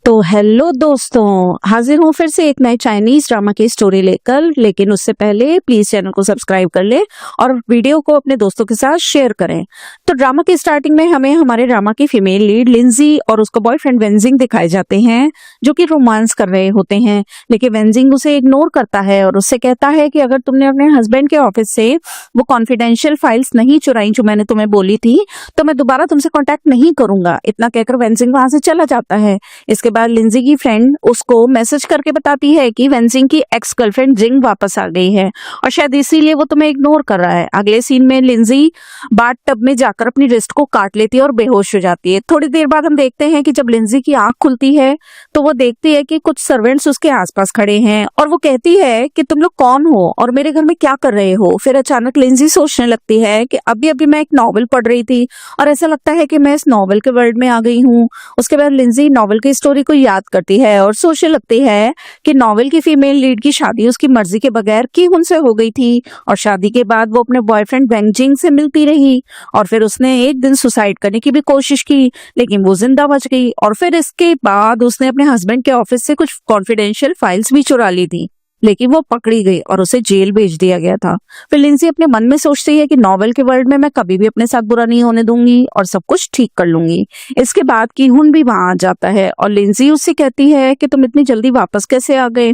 तो हेलो दोस्तों, हाजिर हूँ फिर से एक नए चाइनीज ड्रामा की स्टोरी लेकर। लेकिन उससे पहले प्लीज चैनल को सब्सक्राइब कर ले और वीडियो को अपने दोस्तों के साथ शेयर करें। तो ड्रामा की स्टार्टिंग में हमें हमारे ड्रामा की फीमेल लीड लिंजी और उसका बॉयफ्रेंड वेंजिंग दिखाए जाते हैं, जो कि रोमांस कर रहे होते हैं। लेकिन वेंजिंग उसे इग्नोर करता है और उससे कहता है कि अगर तुमने अपने हस्बैंड के ऑफिस से वो कॉन्फिडेंशियल फाइल्स नहीं चुराई जो मैंने तुम्हें बोली थी, तो मैं दोबारा तुमसे कॉन्टेक्ट नहीं करूंगा। इतना कहकर वेंजिंग वहां से चला जाता है। इसके बाद लिंजी की फ्रेंड उसको मैसेज करके बताती है कि वेंजिंग की एक्स गर्लफ्रेंड जिंग वापस आ गई है और शायद इसीलिए वो तुम्हें इग्नोर कर रहा है। अगले सीन में लिंजी बाथ टब में जाकर अपनी रिस्ट को काट लेती है और बेहोश हो जाती है। थोड़ी देर बाद हम देखते हैं कि जब लिंजी की आंख खुलती है तो वो देखती है कि कुछ सर्वेंट्स उसके आसपास खड़े हैं और वो कहती है कि तुम लोग कौन हो और मेरे घर में क्या कर रहे हो। फिर अचानक लिंजी सोचने लगती है कि अभी अभी मैं एक नॉवल पढ़ रही थी और ऐसा लगता है कि मैं इस नॉवल के वर्ल्ड में आ गई हूँ। उसके बाद लिंजी नॉवल की स्टोरी को याद करती है और सोचने लगती है कि नॉवल की फीमेल लीड की शादी उसकी मर्जी के बगैर कीहुन से हो गई थी और शादी के बाद वो अपने बॉयफ्रेंड वेंजिंग से मिलती रही और फिर उसने एक दिन सुसाइड करने की भी कोशिश की, लेकिन वो जिंदा बच गई। और फिर इसके बाद उसने अपने हस्बैंड के ऑफिस से कुछ कॉन्फिडेंशियल फाइल्स भी चुरा ली थी, लेकिन वो पकड़ी गई और उसे जेल भेज दिया गया था। फिर लिंजी अपने मन में सोचती है कि नॉवेल के वर्ल्ड में मैं कभी भी अपने साथ बुरा नहीं होने दूंगी और सब कुछ ठीक कर लूंगी। इसके बाद कीहुन भी वहां आ जाता है और लिंजी उससे कहती है कि तुम इतनी जल्दी वापस कैसे आ गए।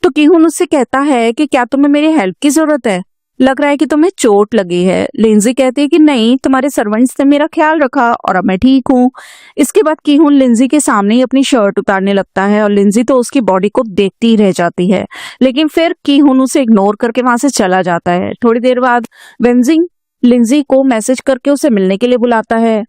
तो कीहुन उससे कहता है कि क्या तुम्हें मेरी हेल्प की जरूरत है, लग रहा है कि तुम्हें चोट लगी है। लिंजी कहती है कि नहीं, तुम्हारे सर्वेंट्स ने मेरा ख्याल रखा और अब मैं ठीक हूँ। इसके बाद कीहुन लिंजी के सामने ही अपनी शर्ट उतारने लगता है और लिंजी तो उसकी बॉडी को देखती ही रह जाती है। लेकिन फिर कीहुन उसे इग्नोर करके वहां से चला जाता है। थोड़ी देर बाद वेंजिंग लिंजी को मैसेज करके उसे मिलने के लिए बुलाता है,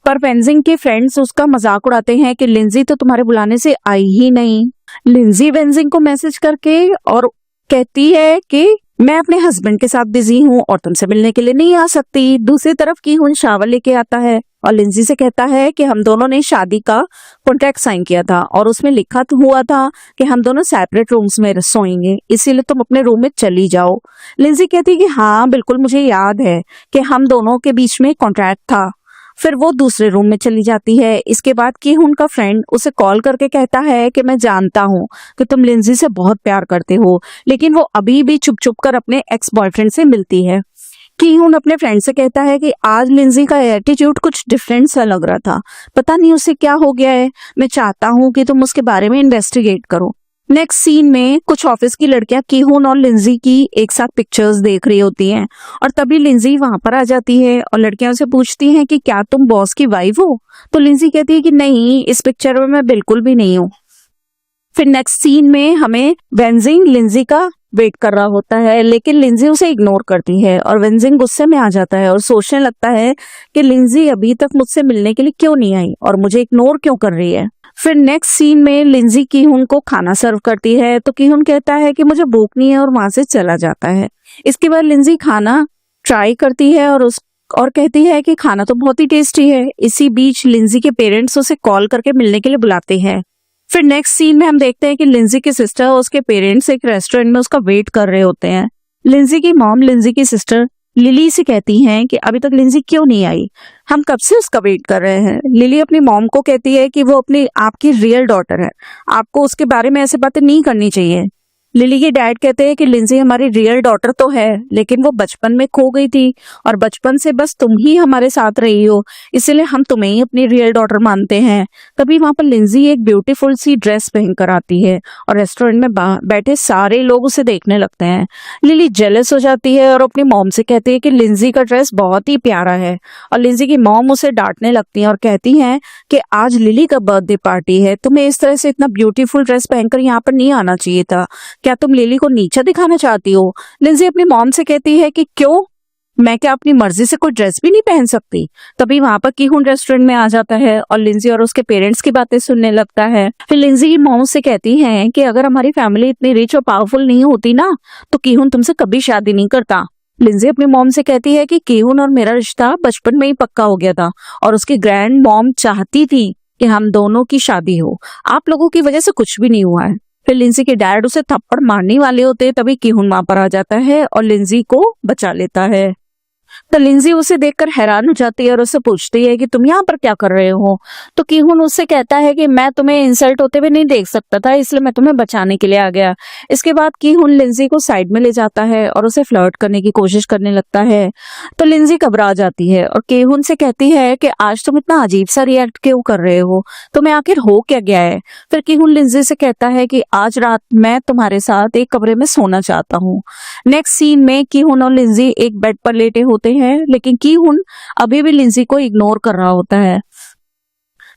पर वेंजिंग के फ्रेंड्स उसका मजाक उड़ाते हैं कि लिंजी तो तुम्हारे बुलाने से आई ही नहीं। लिंजी वेंजिंग को मैसेज करके और कहती है कि मैं अपने हस्बैंड के साथ बिजी हूँ और तुमसे मिलने के लिए नहीं आ सकती। दूसरी तरफ कीहुन शावर लेके आता है और लिंजी से कहता है कि हम दोनों ने शादी का कॉन्ट्रैक्ट साइन किया था और उसमें लिखा हुआ था कि हम दोनों सेपरेट रूम्स में सोएंगे, इसीलिए तुम अपने रूम में चली जाओ। लिंजी कहती है कि हाँ बिल्कुल, मुझे याद है कि हम दोनों के बीच में कॉन्ट्रैक्ट था। फिर वो दूसरे रूम में चली जाती है। इसके बाद कीहुन का फ्रेंड उसे कॉल करके कहता है कि मैं जानता हूँ कि तुम लिंजी से बहुत प्यार करते हो, लेकिन वो अभी भी चुप चुप कर अपने एक्स बॉयफ्रेंड से मिलती है। कीहुन अपने फ्रेंड से कहता है कि आज लिंजी का एटीट्यूड कुछ डिफरेंट सा लग रहा था, पता नहीं उसे क्या हो गया है। मैं चाहता हूँ कि तुम उसके बारे में इन्वेस्टिगेट करो। नेक्स्ट सीन में कुछ ऑफिस की लड़कियां कीहुन और लिंजी की एक साथ पिक्चर्स देख रही होती हैं और तभी लिंजी वहां पर आ जाती है और लड़कियां उसे पूछती हैं कि क्या तुम बॉस की वाइफ हो। तो लिंजी कहती है कि नहीं, इस पिक्चर में मैं बिल्कुल भी नहीं हूँ। फिर नेक्स्ट सीन में हमें वेंजिंग लिंजी का वेट कर रहा होता है, लेकिन लिंजी उसे इग्नोर करती है और वेंजिंग गुस्से में आ जाता है और सोचने लगता है कि लिंजी अभी तक मुझसे मिलने के लिए क्यों नहीं आई और मुझे इग्नोर क्यों कर रही है। फिर नेक्स्ट सीन में लिंजी कीहुन को खाना सर्व करती है तो कीहुन कहता है कि मुझे भूख नहीं है और वहां से चला जाता है। इसके बाद लिंजी खाना ट्राई करती है और कहती है कि खाना तो बहुत ही टेस्टी है। इसी बीच लिंजी के पेरेंट्स उसे कॉल करके मिलने के लिए बुलाते हैं। फिर नेक्स्ट सीन में हम देखते हैं कि लिंजी की सिस्टर और उसके पेरेंट्स एक रेस्टोरेंट में उसका वेट कर रहे होते हैं। लिंजी की मॉम लिंजी की सिस्टर लिली से कहती हैं कि अभी तक लिंजी क्यों नहीं आई, हम कब से उसका वेट कर रहे हैं। लिली अपनी मॉम को कहती है कि वो अपनी आपकी रियल डॉटर है, आपको उसके बारे में ऐसे बातें नहीं करनी चाहिए। लिली के डैड कहते हैं कि लिंजी हमारी रियल डॉटर तो है, लेकिन वो बचपन में खो गई थी और बचपन से बस तुम ही हमारे साथ रही हो, इसलिए हम तुम्हें ही अपनी रियल डॉटर मानते हैं। तभी वहां पर लिंजी एक ब्यूटीफुल सी ड्रेस पहनकर आती है और रेस्टोरेंट में बैठे सारे लोग उसे देखने लगते हैं। लिली जेलस हो जाती है और अपनी मॉम से कहती है कि लिंजी का ड्रेस बहुत ही प्यारा है और लिंजी की मॉम उसे डांटने लगती है और कहती है कि आज लिली का बर्थडे पार्टी है, तुम्हें इस तरह से इतना ब्यूटीफुल ड्रेस पहनकर यहाँ पर नहीं आना चाहिए था, क्या तुम लिली को नीचा दिखाना चाहती हो। लिंजी अपनी मॉम से कहती है कि क्यों, मैं क्या अपनी मर्जी से कोई ड्रेस भी नहीं पहन सकती। तभी वहां पर कीहुन रेस्टोरेंट में आ जाता है और लिंजी और उसके पेरेंट्स की बातें सुनने लगता है। फिर लिंजी की मॉम से कहती है कि अगर हमारी फैमिली इतनी रिच और पावरफुल नहीं होती ना तो कीहुन तुमसे कभी शादी नहीं करता। लिंजी अपनी मॉम से कहती है कि कीहुन और मेरा रिश्ता बचपन में ही पक्का हो गया था और उसकी ग्रैंड मॉम चाहती थी कि हम दोनों की शादी हो, आप लोगों की वजह से कुछ भी नहीं हुआ है। फिर लिंजी के डैड उसे थप्पड़ मारने वाले होते, तभी कीहुन वहां पर आ जाता है और लिंजी को बचा लेता है। तो लिंजी उसे देखकर हैरान हो जाती है और उससे पूछती है कि तुम यहाँ पर क्या कर रहे हो। तो कीहून उससे कहता है कि मैं तुम्हें इंसल्ट होते हुए नहीं देख सकता था, इसलिए मैं तुम्हें बचाने के लिए आ गया। इसके बाद कीहून लिंजी को साइड में ले जाता है और उसे फ्लर्ट करने की कोशिश करने लगता है। तो लिंजी घबरा जाती है और कीहून से कहती है कि आज तुम इतना अजीब सा रिएक्ट क्यों कर रहे हो, तुम्हें आखिर हो क्या गया है। फिर कीहून लिंजी से कहता है कि आज रात मैं तुम्हारे साथ एक कमरे में सोना चाहता हूँ। नेक्स्ट सीन में कीहून और लिंजी एक बेड पर लेटे होते हैं, लेकिन कीहून अभी भी लिंजी को इग्नोर कर रहा होता है।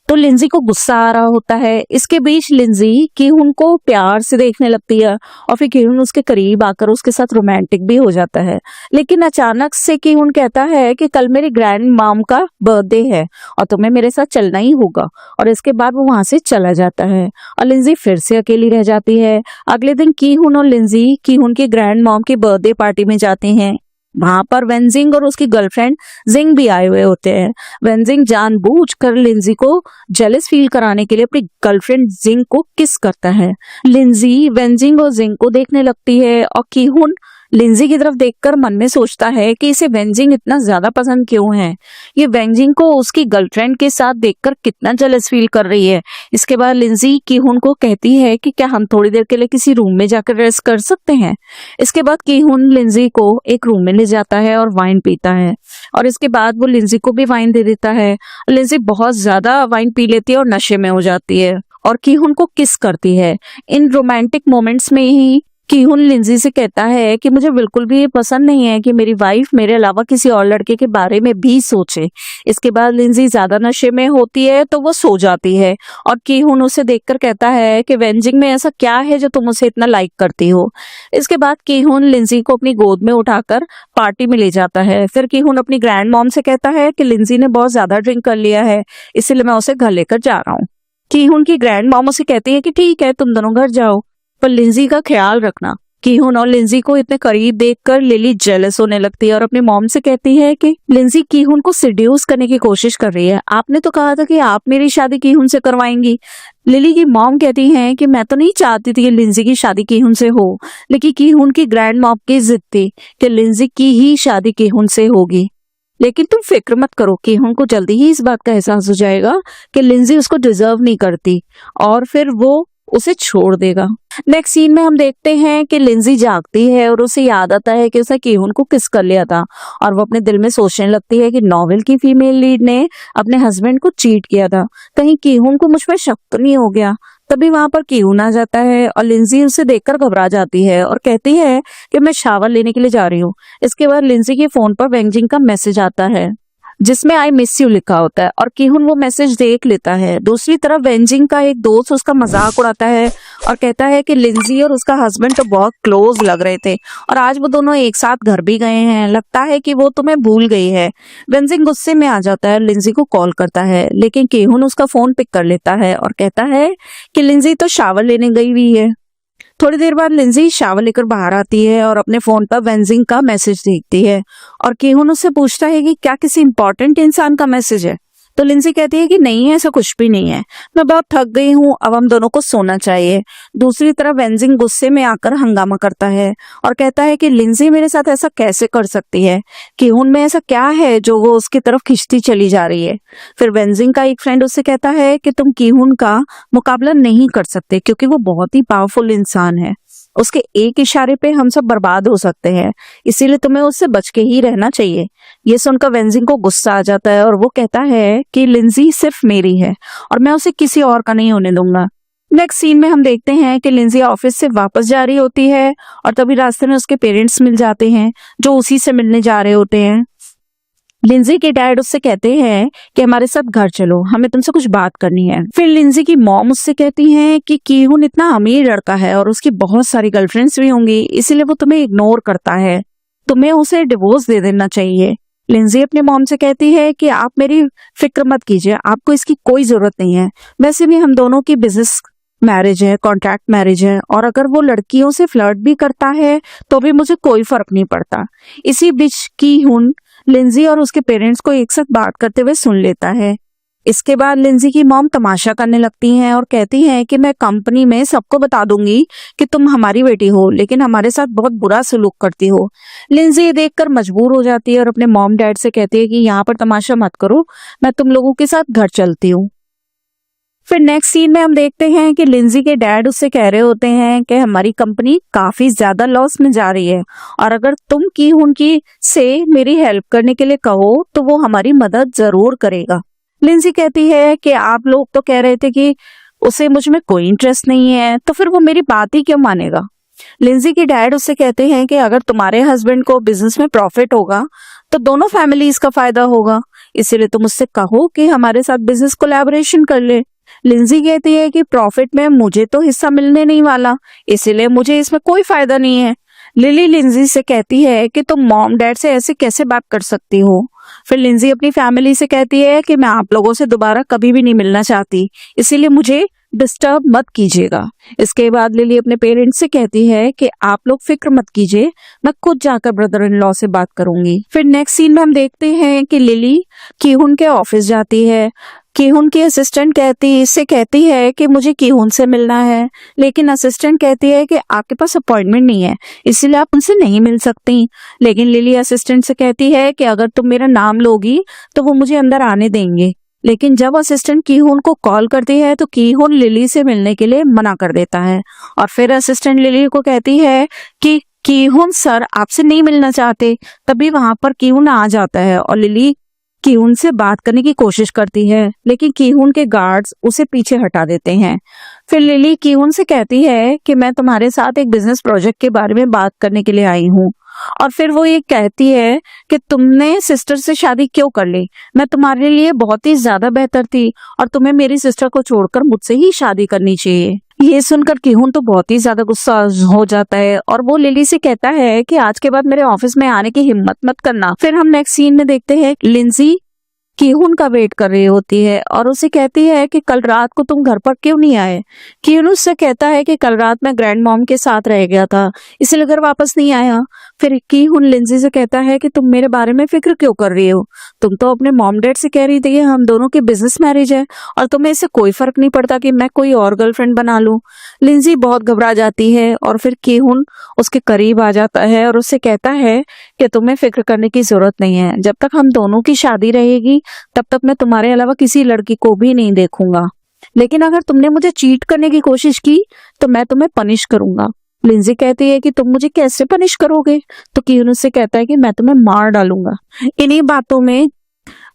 तो लिंजी को गुस्सा आ रहा होता है। इसके बीच लिंजी कीहून को प्यार से देखने लगती है और फिर कीहून उसके करीब आकर उसके साथ रोमांटिक भी हो जाता है। लेकिन अचानक से कीहून कहता है कि कल मेरी ग्रैंड मॉम का बर्थडे है और तुम्हें मेरे साथ चलना ही होगा, और इसके बाद वो वहां से चला जाता है और लिंजी फिर से अकेली रह जाती है। अगले दिन कीहून और लिंजी कीहून की ग्रैंड मॉम की बर्थडे पार्टी में जाते हैं। वहां पर वेनजिंग और उसकी गर्लफ्रेंड जिंग भी आए हुए होते हैं। वेनजिंग जानबूझकर लिंजी को जेलस फील कराने के लिए अपनी गर्लफ्रेंड जिंग को किस करता है। लिंजी वेनजिंग और जिंग को देखने लगती है और कीहून लिंजी की तरफ देखकर मन में सोचता है कि इसे वेनजिंग इतना ज्यादा पसंद क्यों है। ये वेनजिंग को उसकी गर्लफ्रेंड के साथ देखकर कितना जेलस फील कर रही है। इसके बाद लिंजी कीहून को कहती है कि क्या हम थोड़ी देर के लिए किसी रूम में जाकर रेस्ट कर सकते हैं। इसके बाद कीहून लिंजी को एक रूम में ले जाता है और वाइन पीता है, और इसके बाद वो लिंजी को भी वाइन दे देता है। लिंजी बहुत ज्यादा वाइन पी लेती है और नशे में हो जाती है और कीहून को किस करती है। इन रोमांटिक मोमेंट्स में ही कीहून लिंजी से कहता है कि मुझे बिल्कुल भी ये पसंद नहीं है कि मेरी वाइफ मेरे अलावा किसी और लड़के के बारे में भी सोचे। इसके बाद लिंजी ज्यादा नशे में होती है तो वो सो जाती है और कीहून उसे देखकर कहता है कि वेनजिंग में ऐसा क्या है जो तुम उसे इतना लाइक करती हो। इसके बाद कीहून लिंजी को अपनी गोद में उठाकर पार्टी में ले जाता है। फिर कीहून अपनी ग्रैंड मॉम से कहता है कि लिंजी ने बहुत ज्यादा ड्रिंक कर लिया है, इसलिए मैं उसे घर लेकर जा रहा हूँ। कीहून की ग्रैंड मॉम उसे कहती है कि ठीक है, तुम दोनों घर जाओ, पर लिंजी का ख्याल रखना। कीहून और लिंजी को इतने करीब देखकर लिली जेलस होने लगती है और अपनी मॉम से कहती है कि लिंजी कीहून को सिड्यूस करने की कोशिश कर रही है, आपने तो कहा था कि आप मेरी शादी कीहून से करवाएंगी। लिली की मॉम कहती है कि मैं तो नहीं चाहती थी कि लिंजी की शादी कीहून से हो, लेकिन कीहून की ग्रैंड मॉम की जिद थी कि लिंजी की ही शादी कीहून से होगी। लेकिन तुम फिक्र मत करो, कीहून को जल्दी ही इस बात का एहसास हो जाएगा कि लिंजी उसको डिजर्व नहीं करती और फिर वो उसे छोड़ देगा। नेक्स्ट सीन में हम देखते हैं कि लिंजी जागती है और उसे याद आता है कि उसने कीहून को किस कर लिया था, और वो अपने दिल में सोचने लगती है कि नॉवेल की फीमेल लीड ने अपने हस्बैंड को चीट किया था, कहीं कीहून को मुझ पर शक तो नहीं हो गया। तभी वहां पर कीहून आ जाता है और लिंजी उसे देखकर घबरा जाती है और कहती है कि मैं शावर लेने के लिए जा रही हूँ। इसके बाद लिंजी के फोन पर वेनजिंग का मैसेज आता है जिसमें आई मिस यू लिखा होता है और कीहून वो मैसेज देख लेता है। दूसरी तरफ वेनजिंग का एक दोस्त उसका मजाक उड़ाता है और कहता है कि लिंजी और उसका हस्बैंड तो बहुत क्लोज लग रहे थे और आज वो दोनों एक साथ घर भी गए हैं, लगता है कि वो तुम्हें भूल गई है। वेनजिंग गुस्से में आ जाता है, लिंजी को कॉल करता है, लेकिन कीहून उसका फोन पिक कर लेता है और कहता है कि लिंजी तो शावर लेने गई हुई है। थोड़ी देर बाद लिंजी शावर लेकर बाहर आती है और अपने फोन पर वेनजिंग का मैसेज देखती है और कीहून उससे पूछता है कि क्या किसी इंपॉर्टेंट इंसान का मैसेज है। तो लिंजी कहती है कि नहीं, ऐसा कुछ भी नहीं है, मैं बहुत थक गई हूँ, अब हम दोनों को सोना चाहिए। दूसरी तरफ वेनजिंग गुस्से में आकर हंगामा करता है और कहता है कि लिंजी मेरे साथ ऐसा कैसे कर सकती है, कीहून में ऐसा क्या है जो वो उसकी तरफ खींचती चली जा रही है। फिर वेनजिंग का एक फ्रेंड उससे कहता है कि तुम कीहून का मुकाबला नहीं कर सकते क्योंकि वो बहुत ही पावरफुल इंसान है, उसके एक इशारे पे हम सब बर्बाद हो सकते हैं, इसीलिए तुम्हें उससे बच के ही रहना चाहिए। ये सुनकर वेनजिंग को गुस्सा आ जाता है और वो कहता है कि लिंजी सिर्फ मेरी है और मैं उसे किसी और का नहीं होने दूंगा। नेक्स्ट सीन में हम देखते हैं कि लिंजी ऑफिस से वापस जा रही होती है और तभी रास्ते में उसके पेरेंट्स मिल जाते हैं जो उसी से मिलने जा रहे होते हैं। लिंजी के डैड उससे कहते हैं कि हमारे साथ घर चलो, हमें तुमसे कुछ बात करनी है। फिर लिंजी की मॉम उससे कहती हैं कि कीहून इतना अमीर लड़का है और उसकी बहुत सारी गर्लफ्रेंड्स भी होंगी, इसीलिए वो तुम्हें इग्नोर करता है, तुम्हें उसे डिवोर्स दे देना चाहिए। लिंजी अपने मॉम से कहती है कि आप मेरी फिक्र मत कीजिए, आपको इसकी कोई जरूरत नहीं है, वैसे भी हम दोनों की बिजनेस मैरिज है, कॉन्ट्रैक्ट मैरिज है, और अगर वो लड़कियों से फ्लर्ट भी करता है तो भी मुझे कोई फर्क नहीं पड़ता। इसी बीच कीहून लिंजी और उसके पेरेंट्स को एक साथ बात करते हुए सुन लेता है। इसके बाद लिंजी की मॉम तमाशा करने लगती हैं और कहती हैं कि मैं कंपनी में सबको बता दूंगी कि तुम हमारी बेटी हो, लेकिन हमारे साथ बहुत बुरा सलूक करती हो। लिंजी ये देखकर मजबूर हो जाती है और अपने मॉम डैड से कहती है कि यहाँ पर तमाशा मत करो, मैं तुम लोगों के साथ घर चलती हूँ। फिर नेक्स्ट सीन में हम देखते हैं कि लिंजी के डैड उससे कह रहे होते हैं कि हमारी कंपनी काफी ज्यादा लॉस में जा रही है और अगर तुम की उनकी से मेरी हेल्प करने के लिए कहो तो वो हमारी मदद जरूर करेगा। लिंजी कहती है कि आप लोग तो कह रहे थे कि उसे मुझ में कोई इंटरेस्ट नहीं है, तो फिर वो मेरी बात ही क्यों मानेगा। लिंजी के डैड उससे कहते हैं कि अगर तुम्हारे हस्बैंड को बिजनेस में प्रॉफिट होगा तो दोनों फैमिलीज का फायदा होगा, इसीलिए तुम उससे कहो कि हमारे साथ बिजनेस कोलैबोरेशन कर ले। लिंजी कहती है कि प्रॉफिट में मुझे तो हिस्सा मिलने नहीं वाला, इसीलिए मुझे इसमें कोई फायदा नहीं है। लिली लिंजी से कहती है कि तुम मॉम डैड से ऐसे कैसे बात कर सकती हो। फिर लिंजी अपनी फैमिली से कहती है कि मैं आप लोगों से दोबारा कभी भी नहीं मिलना चाहती, इसीलिए मुझे डिस्टर्ब मत कीजिएगा। इसके बाद लिली अपने पेरेंट्स से कहती है कि आप लोग फिक्र मत कीजिए, मैं खुद जाकर ब्रदर इन लॉ से बात करूंगी। फिर नेक्स्ट सीन में हम देखते हैं कि लिली कीहुन के ऑफिस जाती है। कीहुन की असिस्टेंट कहती है कि मुझे कीहुन से मिलना है, लेकिन असिस्टेंट कहती है कि आपके पास अपॉइंटमेंट नहीं है, इसीलिए आप उनसे नहीं मिल सकती। लेकिन लिली असिस्टेंट से कहती है कि अगर तुम मेरा नाम लोगी तो वो मुझे अंदर आने देंगे। लेकिन जब असिस्टेंट कीहुन को कॉल करती है तो कीहुन लिली से मिलने के लिए मना कर देता है और फिर असिस्टेंट लिली को कहती है कि कीहुन सर आपसे नहीं मिलना चाहते। तभी वहां पर कीहुन आ जाता है और लिली कीहुन से बात करने की कोशिश करती है, लेकिन कीहुन के गार्ड्स उसे पीछे हटा देते हैं। फिर लिली कीहुन से कहती है कि मैं तुम्हारे साथ एक बिजनेस प्रोजेक्ट के बारे में बात करने के लिए आई हूँ और फिर वो ये कहती है कि तुमने सिस्टर से शादी क्यों कर ली, मैं तुम्हारे लिए बहुत ही ज्यादा बेहतर थी और तुम्हें मेरी सिस्टर को छोड़कर मुझसे ही शादी करनी चाहिए। ये सुनकर कीहुन तो बहुत ही ज्यादा गुस्सा हो जाता है और वो लिली से कहता है कि आज के बाद मेरे ऑफिस में आने की हिम्मत मत करना। फिर हम नेक्स्ट सीन में देखते हैं लिंजी कीहुन का वेट कर रही होती है और उसे कहती है कि कल रात को तुम घर पर क्यों नहीं आए। कीहुन उससे कहता है कि कल रात मैं ग्रैंड मॉम के साथ रह गया था, इसलिए घर वापस नहीं आया। फिर कीहुन लिंजी से कहता है कि तुम मेरे बारे में फिक्र क्यों कर रही हो, तुम तो अपने मॉम डैड से कह रही थी कि हम दोनों की बिजनेस मैरिज है और तुम्हें इससे कोई फर्क नहीं पड़ता कि मैं कोई और गर्लफ्रेंड बना लूं। लिंजी बहुत घबरा जाती है और फिर कीहुन उसके करीब आ जाता है और उससे कहता है कि तुम्हें फिक्र करने की जरूरत नहीं है, जब तक हम दोनों की शादी रहेगी तब तक मैं तुम्हारे अलावा किसी लड़की को भी नहीं देखूंगा, लेकिन अगर तुमने मुझे चीट करने की कोशिश की तो मैं तुम्हें पनिश करूंगा। लिंजी कहती है कि तुम मुझे कैसे पनिश करोगे, तो कीहुन उससे कहता है कि मैं तुम्हें मार डालूंगा। इन्हीं बातों में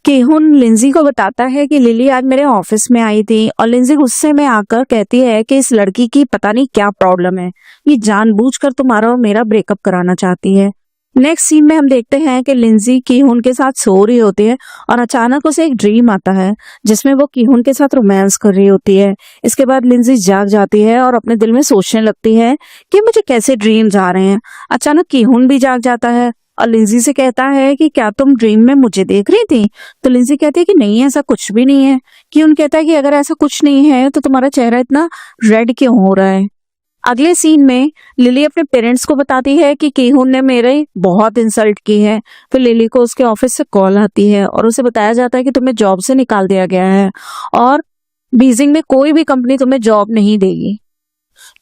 कीहुन लिंजी को बताता है कि लिली आज मेरे ऑफिस में आई थी और लिंजी गुस्से में आकर कहती है कि इस लड़की की पता नहीं क्या प्रॉब्लम है, ये जानबूझकर तुम्हारा और मेरा ब्रेकअप कराना चाहती है। नेक्स्ट सीन में हम देखते हैं कि लिंजी कीहुन के साथ सो रही होती है और अचानक उसे एक ड्रीम आता है जिसमें वो कीहुन के साथ रोमांस कर रही होती है। इसके बाद लिंजी जाग जाती है और अपने दिल में सोचने लगती है कि मुझे कैसे ड्रीम्स आ रहे हैं। अचानक कीहुन भी जाग जाता है और लिंजी से कहता है कि क्या तुम ड्रीम में मुझे देख रही थी। तो लिंजी कहती है कि नहीं, ऐसा कुछ भी नहीं है। कीहुन कहता है कि अगर ऐसा कुछ नहीं है तो तुम्हारा चेहरा इतना रेड क्यों हो रहा है। अगले सीन में लिली अपने पेरेंट्स को बताती है कि कीहुन ने मेरे बहुत इंसल्ट की है। फिर लिली को उसके ऑफिस से कॉल आती है और उसे बताया जाता है कि तुम्हें जॉब से निकाल दिया गया है और बीजिंग में कोई भी कंपनी तुम्हें जॉब नहीं देगी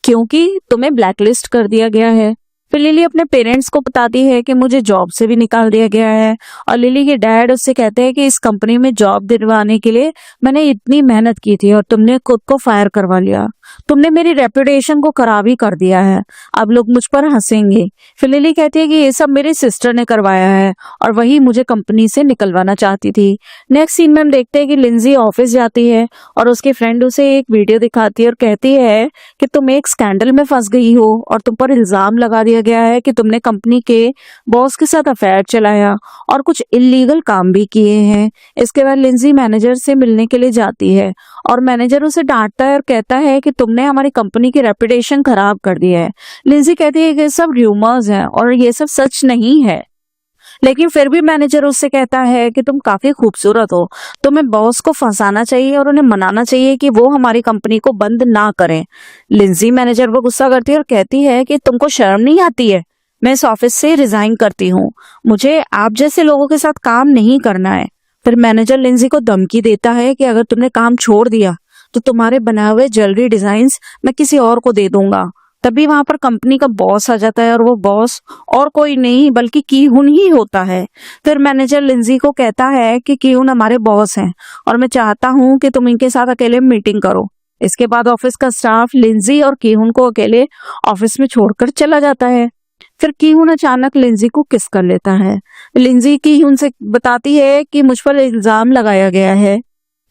क्योंकि तुम्हें ब्लैकलिस्ट कर दिया गया है। फिर लिली अपने पेरेंट्स को बताती है कि मुझे जॉब से भी निकाल दिया गया है और लिली के डैड उससे कहते हैं कि इस कंपनी में जॉब दिलवाने के लिए मैंने इतनी मेहनत की थी और तुमने खुद को फायर करवा लिया, तुमने मेरी रेपुटेशन को खराब ही कर दिया है, अब लोग मुझ पर हंसेंगे। फिर लिली कहती है कि ये सब मेरी सिस्टर ने करवाया है और वही मुझे कंपनी से निकलवाना चाहती थी। नेक्स्ट सीन में हम देखते हैं कि लिंजी ऑफिस जाती है और उसकी फ्रेंड उसे एक वीडियो दिखाती है और कहती है कि तुम एक स्कैंडल में फंस गई हो और तुम पर इल्जाम लगा दिया गया है कि तुमने कंपनी के बॉस के साथ अफेयर चलाया और कुछ इलीगल काम भी किए हैं। इसके बाद लिंजी मैनेजर से मिलने के लिए जाती है और मैनेजर उसे डांटता है और कहता है कि तुमने हमारी कंपनी की रेपुटेशन खराब कर दी है। लिंजी कहती है कि सब र्यूमर्स हैं और ये सब सच नहीं है, लेकिन फिर भी मैनेजर उससे कहता है कि तुम काफी खूबसूरत हो, तुम्हें बॉस को फंसाना चाहिए और उन्हें मनाना चाहिए कि वो हमारी कंपनी को बंद ना करें। लिंजी मैनेजर पर गुस्सा करती है और कहती है कि तुमको शर्म नहीं आती है, मैं इस ऑफिस से रिजाइन करती हूँ, मुझे आप जैसे लोगों के साथ काम नहीं करना है, फिर मैनेजर लिंजी को धमकी देता है कि अगर तुमने काम छोड़ दिया तो तुम्हारे बनाए हुए ज्वेलरी डिजाइन्स मैं किसी और को दे दूंगा। तभी वहां पर कंपनी का बॉस आ जाता है और वो बॉस और कोई नहीं बल्कि कीहुन ही होता है। फिर मैनेजर लिंजी को कहता है कि कीहुन हमारे बॉस हैं और मैं चाहता हूं कि तुम इनके साथ अकेले मीटिंग करो। इसके बाद ऑफिस का स्टाफ लिंजी और कीहुन को अकेले ऑफिस में छोड़कर चला जाता है। फिर कीहुन अचानक लिंजी को किस कर लेता है। लिंजी कीहुन से बताती है कि मुझ पर इल्जाम लगाया गया है,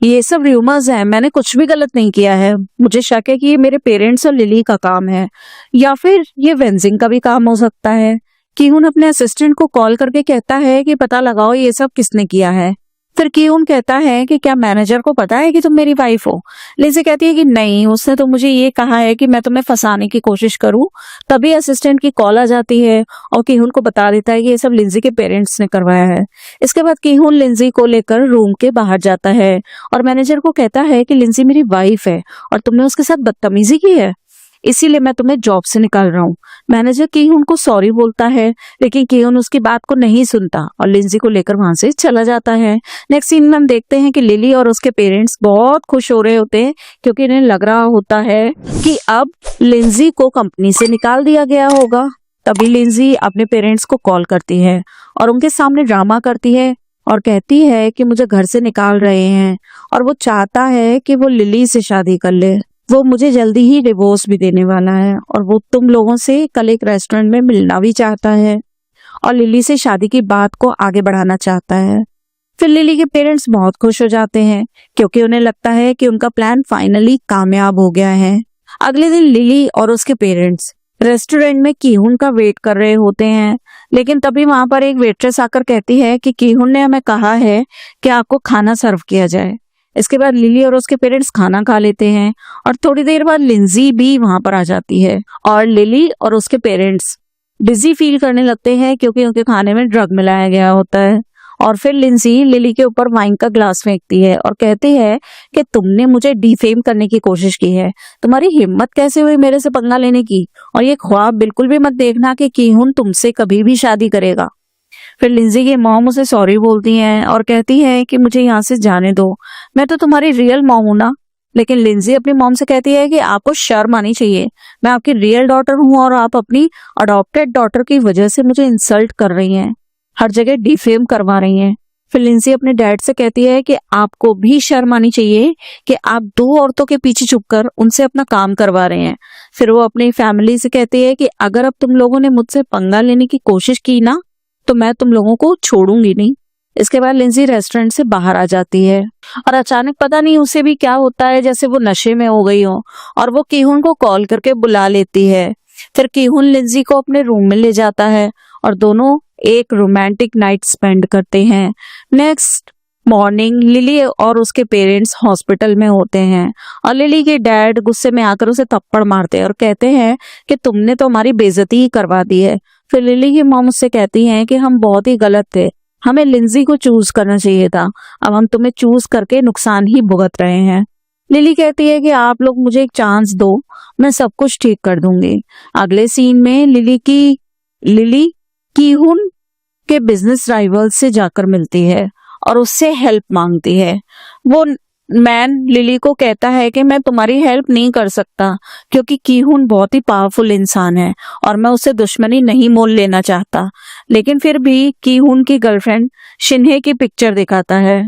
ये सब र्यूमर्स हैं, मैंने कुछ भी गलत नहीं किया है। मुझे शक है कि ये मेरे पेरेंट्स और लिली का काम है या फिर ये वेंजिंग का भी काम हो सकता है। कीहुन अपने असिस्टेंट को कॉल करके कहता है कि पता लगाओ ये सब किसने किया है। फिर कीहुन कहता है कि क्या मैनेजर को पता है कि तुम मेरी वाइफ हो। लिंजी कहती है कि नहीं, उसने तो मुझे ये कहा है कि मैं तुम्हें फंसाने की कोशिश करूं। तभी असिस्टेंट की कॉल आ जाती है और कीहुन को बता देता है कि ये सब लिंजी के पेरेंट्स ने करवाया है। इसके बाद कीहुन लिंजी को लेकर रूम के बाहर जाता है और मैनेजर को कहता है कि लिंजी मेरी वाइफ है और तुमने उसके साथ बदतमीजी की है, इसीलिए मैं तुम्हें जॉब से निकाल रहा हूँ। मैनेजर कीहुन को सॉरी बोलता है लेकिन कीहुन उसकी बात को नहीं सुनता और लिंजी को लेकर वहां से चला जाता है। नेक्स्ट सीन में हम देखते हैं कि लिली और उसके पेरेंट्स बहुत खुश हो रहे होते हैं क्योंकि इन्हें लग रहा होता है कि अब लिंजी को कंपनी से निकाल दिया गया होगा। तभी लिंजी अपने पेरेंट्स को कॉल करती है और उनके सामने ड्रामा करती है और कहती है कि मुझे घर से निकाल रहे हैं और वो चाहता है कि वो लिली से शादी कर ले। वो मुझे जल्दी ही डिवोर्स भी देने वाला है और वो तुम लोगों से कल एक रेस्टोरेंट में मिलना भी चाहता है और लिली से शादी की बात को आगे बढ़ाना चाहता है। फिर लिली के पेरेंट्स बहुत खुश हो जाते हैं क्योंकि उन्हें लगता है कि उनका प्लान फाइनली कामयाब हो गया है। अगले दिन लिली और उसके पेरेंट्स रेस्टोरेंट में कीहुन का वेट कर रहे होते हैं, लेकिन तभी वहां पर एक वेट्रेस आकर कहती है कि कीहुन ने हमें कहा है कि आपको खाना सर्व किया जाए। इसके बाद लिली और उसके पेरेंट्स खाना खा लेते हैं और थोड़ी देर बाद लिंजी भी वहां पर आ जाती है और लिली और उसके पेरेंट्स बिजी फील करने लगते हैं क्योंकि उनके खाने में ड्रग मिलाया गया होता है। और फिर लिंजी लिली के ऊपर वाइन का ग्लास फेंकती है और कहती है कि तुमने मुझे डिफेम करने की कोशिश की है, तुम्हारी हिम्मत कैसे हुई मेरे से पंगा लेने की, और ये ख्वाब बिल्कुल भी मत देखना कि कीहुन तुमसे कभी भी शादी करेगा। फिर लिंजी की मॉम उसे सॉरी बोलती हैं और कहती है कि मुझे यहाँ से जाने दो, मैं तो तुम्हारी रियल मॉम हूं ना। लेकिन लिंजी अपनी मॉम से कहती है कि आपको शर्म आनी चाहिए, मैं आपकी रियल डॉटर हूँ और आप अपनी अडॉप्टेड डॉटर की वजह से मुझे इंसल्ट कर रही हैं, हर जगह डिफेम करवा रही हैं। फिर लिंजी अपने डैड से कहती है कि आपको भी शर्म आनी चाहिए कि आप दो औरतों के पीछे छुपकर उनसे अपना काम करवा रहे हैं। फिर वो अपनी फैमिली से कहती है कि अगर अब तुम लोगों ने मुझसे पंगा लेने की कोशिश की ना तो मैं तुम लोगों को छोड़ूंगी नहीं। इसके बाद लिंजी रेस्टोरेंट से बाहर आ जाती है और अचानक पता नहीं उसे भी क्या होता है, जैसे वो नशे में हो गई हो और वो कीहुन को कॉल करके बुला लेती है। फिर कीहुन लिंजी को अपने रूम में ले जाता है और दोनों एक रोमांटिक नाइट स्पेंड करते हैं। नेक्स्ट मॉर्निंग लिली और उसके पेरेंट्स हॉस्पिटल में होते हैं और लिली के डैड गुस्से में आकर उसे थप्पड़ मारते हैं और कहते हैं कि तुमने तो हमारी बेइज्जती ही करवा दी है। फिर लिली की मॉम उससे कहती हैं कि हम बहुत ही गलत थे, हमें लिंजी को चूज करना चाहिए था, अब हम तुम्हें चूज करके नुकसान ही भुगत रहे हैं। लिली कहती है कि आप लोग मुझे एक चांस दो, मैं सब कुछ ठीक कर दूंगी। अगले सीन में लिली कीहुन के बिजनेस राइवल से जाकर मिलती है और उससे हेल्प मांगती है। वो मैन लिली को कहता है कि मैं तुम्हारी हेल्प नहीं कर सकता क्योंकि कीहुन बहुत ही पावरफुल इंसान है और मैं उससे दुश्मनी नहीं मोल लेना चाहता। लेकिन फिर भी कीहुन की गर्लफ्रेंड शिन्हे की पिक्चर दिखाता है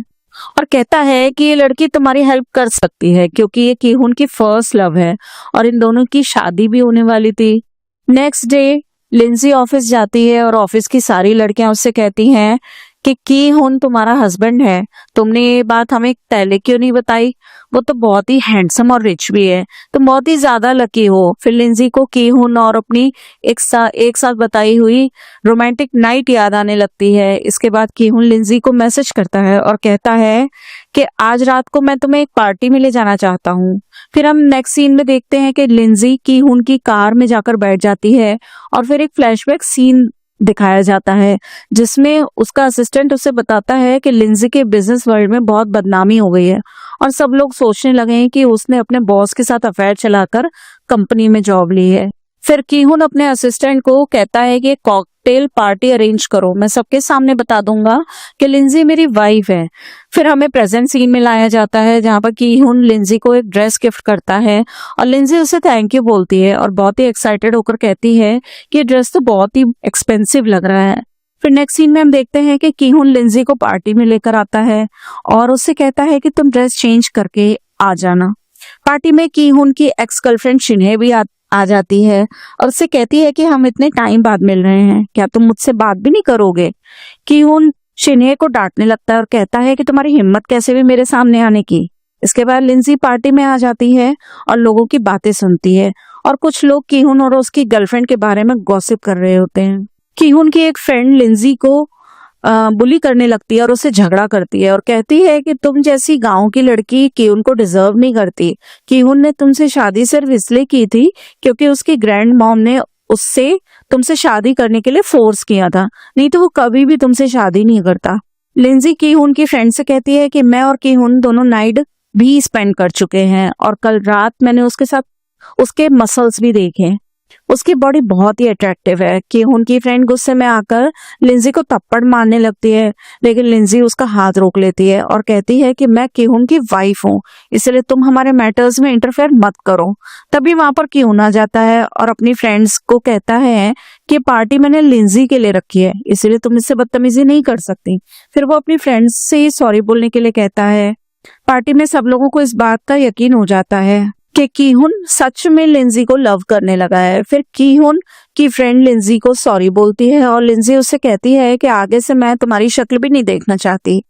और कहता है कि ये लड़की तुम्हारी हेल्प कर सकती है क्योंकि ये कीहुन की फर्स्ट लव है और इन दोनों की शादी भी होने वाली थी। नेक्स्ट डे लिंजी ऑफिस जाती है और ऑफिस की सारी लड़कियां उससे कहती हैं कि कीहुन तुम्हारा हस्बैंड है, तुमने ये बात हमें पहले क्यों नहीं बताई, वो तो बहुत ही हैंडसम और रिच भी है, तुम बहुत ही ज्यादा लकी हो। फिर लिंजी को कीहुन और अपनी एक साथ बताई हुई रोमांटिक नाइट याद आने लगती है। इसके बाद कीहुन लिंजी को मैसेज करता है और कहता है कि आज रात को मैं तुम्हें एक पार्टी में ले जाना चाहता हूँ। फिर हम नेक्स्ट सीन में देखते हैं कि लिंजी कीहुन की कार में जाकर बैठ जाती है और फिर एक फ्लैशबैक सीन दिखाया जाता है जिसमें उसका असिस्टेंट उसे बताता है कि लिंजी के बिजनेस वर्ल्ड में बहुत बदनामी हो गई है और सब लोग सोचने लगे हैं कि उसने अपने बॉस के साथ अफेयर चलाकर कंपनी में जॉब ली है। फिर कीहुन अपने असिस्टेंट को कहता है कि कॉकटेल पार्टी अरेंज करो, मैं सबके सामने बता दूंगा कि लिंजी मेरी वाइफ है। फिर हमें प्रेजेंट सीन में लाया जाता है जहाँ पर कीहुन लिंजी को एक ड्रेस गिफ्ट करता है और लिंजी उसे थैंक यू बोलती है और बहुत ही एक्साइटेड होकर कहती है कि ये ड्रेस तो बहुत ही एक्सपेंसिव लग रहा है। फिर नेक्स्ट सीन में हम देखते हैं कि कीहुन लिंजी को पार्टी में लेकर आता है और उससे कहता है कि तुम ड्रेस चेंज करके आ जाना। पार्टी में कीहुन की एक्स गर्लफ्रेंड शिन्हे भी आ जाती है और उससे कहती है कि हम इतने टाइम बाद मिल रहे हैं, क्या तुम मुझसे बात भी नहीं करोगे। कीहुन शिन्हे को डांटने लगता है और कहता है कि तुम्हारी हिम्मत कैसे भी मेरे सामने आने की। इसके बाद लिंजी पार्टी में आ जाती है और लोगों की बातें सुनती है और कुछ लोग कीहुन और उसकी गर्लफ्रेंड के बारे में गॉसिप कर रहे होते हैं। कीहुन की एक फ्रेंड लिंजी को बुली करने लगती है और उससे झगड़ा करती है और कहती है कि तुम जैसी गांव की लड़की कीहुन को डिजर्व नहीं करती। कीहुन ने तुमसे शादी सिर्फ इसलिए की थी क्योंकि उसकी ग्रैंड मॉम ने उससे तुमसे शादी करने के लिए फोर्स किया था, नहीं तो वो कभी भी तुमसे शादी नहीं करता। लिंजी कीहुन की फ्रेंड से कहती है कि मैं और कीहुन दोनों नाइट भी स्पेंड कर चुके हैं और कल रात मैंने उसके साथ उसके मसल्स भी देखे, उसकी बॉडी बहुत ही अट्रैक्टिव है। कीहुन की फ्रेंड गुस्से में आकर लिंजी को थप्पड़ मारने लगती है, लेकिन लिंजी उसका हाथ रोक लेती है और कहती है कि मैं कीहुन की वाइफ हूँ, इसलिए तुम हमारे मैटर्स में इंटरफेयर मत करो। तभी वहां पर कीहुन आ जाता है और अपनी फ्रेंड्स को कहता है कि पार्टी मैंने लिंजी के लिए रखी है, इसलिए तुम इससे बदतमीजी नहीं कर सकती। फिर वो अपनी फ्रेंड्स से सॉरी बोलने के लिए कहता है। पार्टी में सब लोगों को इस बात का यकीन हो जाता है कि कीहुन सच में लिंजी को लव करने लगा है। फिर कीहुन की फ्रेंड लिंजी को सॉरी बोलती है और लिंजी उससे कहती है कि आगे से मैं तुम्हारी शक्ल भी नहीं देखना चाहती।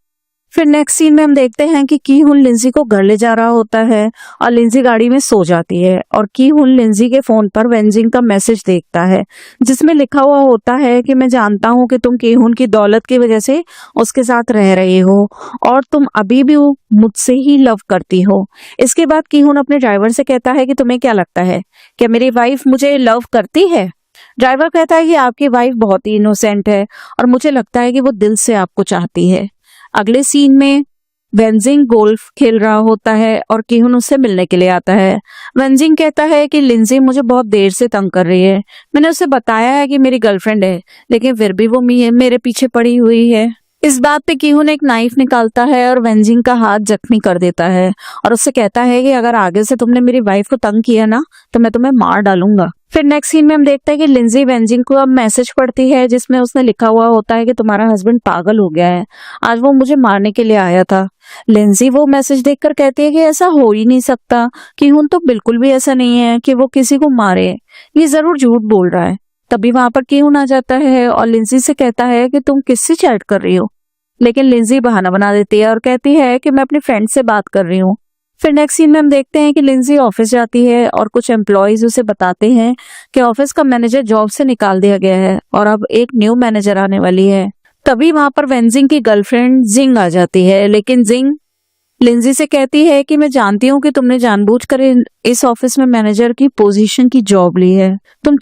फिर नेक्स्ट सीन में हम देखते हैं कि कीहुन लिंजी को घर ले जा रहा होता है और लिंजी गाड़ी में सो जाती है और कीहुन लिंजी के फोन पर वेंजिंग का मैसेज देखता है जिसमें लिखा हुआ होता है कि मैं जानता हूँ कि तुम कीहुन की दौलत की वजह से उसके साथ रह रहे हो और तुम अभी भी मुझसे ही लव करती हो। इसके बाद कीहुन अपने ड्राइवर से कहता है कि तुम्हें क्या लगता है, क्या मेरी वाइफ मुझे लव करती है। ड्राइवर कहता है कि आपकी वाइफ बहुत ही इनोसेंट है और मुझे लगता है कि वो दिल से आपको चाहती है। अगले सीन में वेंजिंग गोल्फ खेल रहा होता है और कीहुन उससे मिलने के लिए आता है। वेंजिंग कहता है कि लिंजी मुझे बहुत देर से तंग कर रही है, मैंने उसे बताया है कि मेरी गर्लफ्रेंड है, लेकिन फिर भी वो मेरे पीछे पड़ी हुई है। इस बात पे कीहुन एक नाइफ निकालता है और वेंजिंग का हाथ जख्मी कर देता है और उससे कहता है कि अगर आगे से तुमने मेरी वाइफ को तंग किया ना तो मैं तुम्हें मार डालूंगा। फिर नेक्स्ट सीन में हम देखते हैं कि लिंजी वेंजिंग को अब मैसेज पढ़ती है जिसमें उसने लिखा हुआ होता है कि तुम्हारा हस्बैंड पागल हो गया है, आज वो मुझे मारने के लिए आया था। लिंजी वो मैसेज देखकर कहती है कि ऐसा हो ही नहीं सकता, कीहुन तो बिल्कुल भी ऐसा नहीं है कि वो किसी को मारे, ये जरूर झूठ बोल रहा है। तभी वहां पर कीहुन आ जाता है और लिंजी से कहता है कि तुम किससे चैट कर रही हो, लेकिन लिंजी बहाना बना देती है और कहती है कि मैं अपने फ्रेंड से बात कर रही हूँ। फिर नेक्स्ट सीन में हम देखते हैं कि लिंजी ऑफिस जाती है और कुछ एम्प्लॉयज उसे बताते हैं कि ऑफिस का मैनेजर जॉब से निकाल दिया गया है और अब एक न्यू मैनेजर आने वाली है। तभी वहां पर वेंजिंग की गर्लफ्रेंड जिंग आ जाती है, लेकिन जिंग लिंजी से कहती है कि मैं जानती हूँ कि तुमने जानबूझकर इस ऑफिस में मैनेजर की पोजीशन की जॉब ली है, तुम